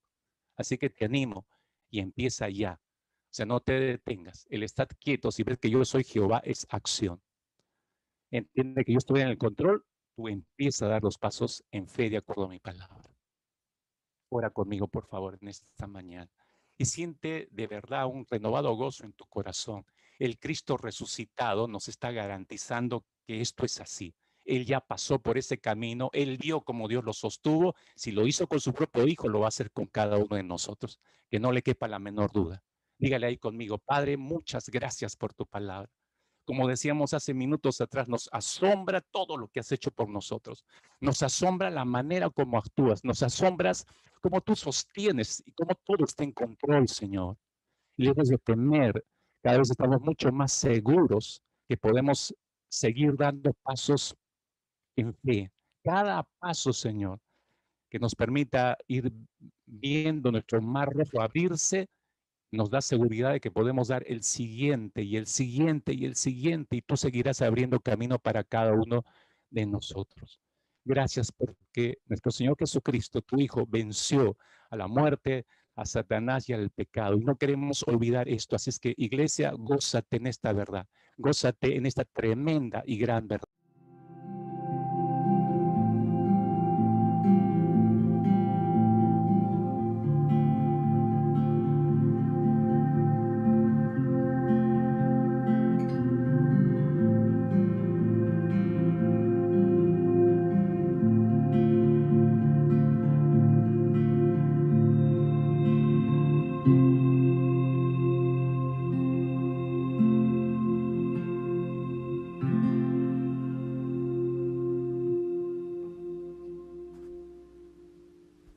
Así que te animo y empieza ya. O sea, no te detengas. El estar quieto, si ves que yo soy Jehová, es acción. Entiende que yo estoy en el control, tú empieza a dar los pasos en fe de acuerdo a mi palabra. Ora conmigo, por favor, en esta mañana. Y siente de verdad un renovado gozo en tu corazón. El Cristo resucitado nos está garantizando que esto es así. Él ya pasó por ese camino, Él vio cómo Dios lo sostuvo. Si lo hizo con su propio Hijo, lo va a hacer con cada uno de nosotros. Que no le quepa la menor duda. Dígale ahí conmigo, Padre, muchas gracias por tu palabra. Como decíamos hace minutos atrás, nos asombra todo lo que has hecho por nosotros. Nos asombra la manera como actúas. Nos asombras cómo tú sostienes y cómo todo está en control, Señor. Y lejos de temer, cada vez estamos mucho más seguros que podemos seguir dando pasos en fe. Cada paso, Señor, que nos permita ir viendo nuestro mar rojo abrirse, nos da seguridad de que podemos dar el siguiente y el siguiente y el siguiente, y tú seguirás abriendo camino para cada uno de nosotros. Gracias porque nuestro Señor Jesucristo, tu Hijo, venció a la muerte, a Satanás y al pecado. Y no queremos olvidar esto. Así es que, iglesia, gózate en esta verdad. Gózate en esta tremenda y gran verdad.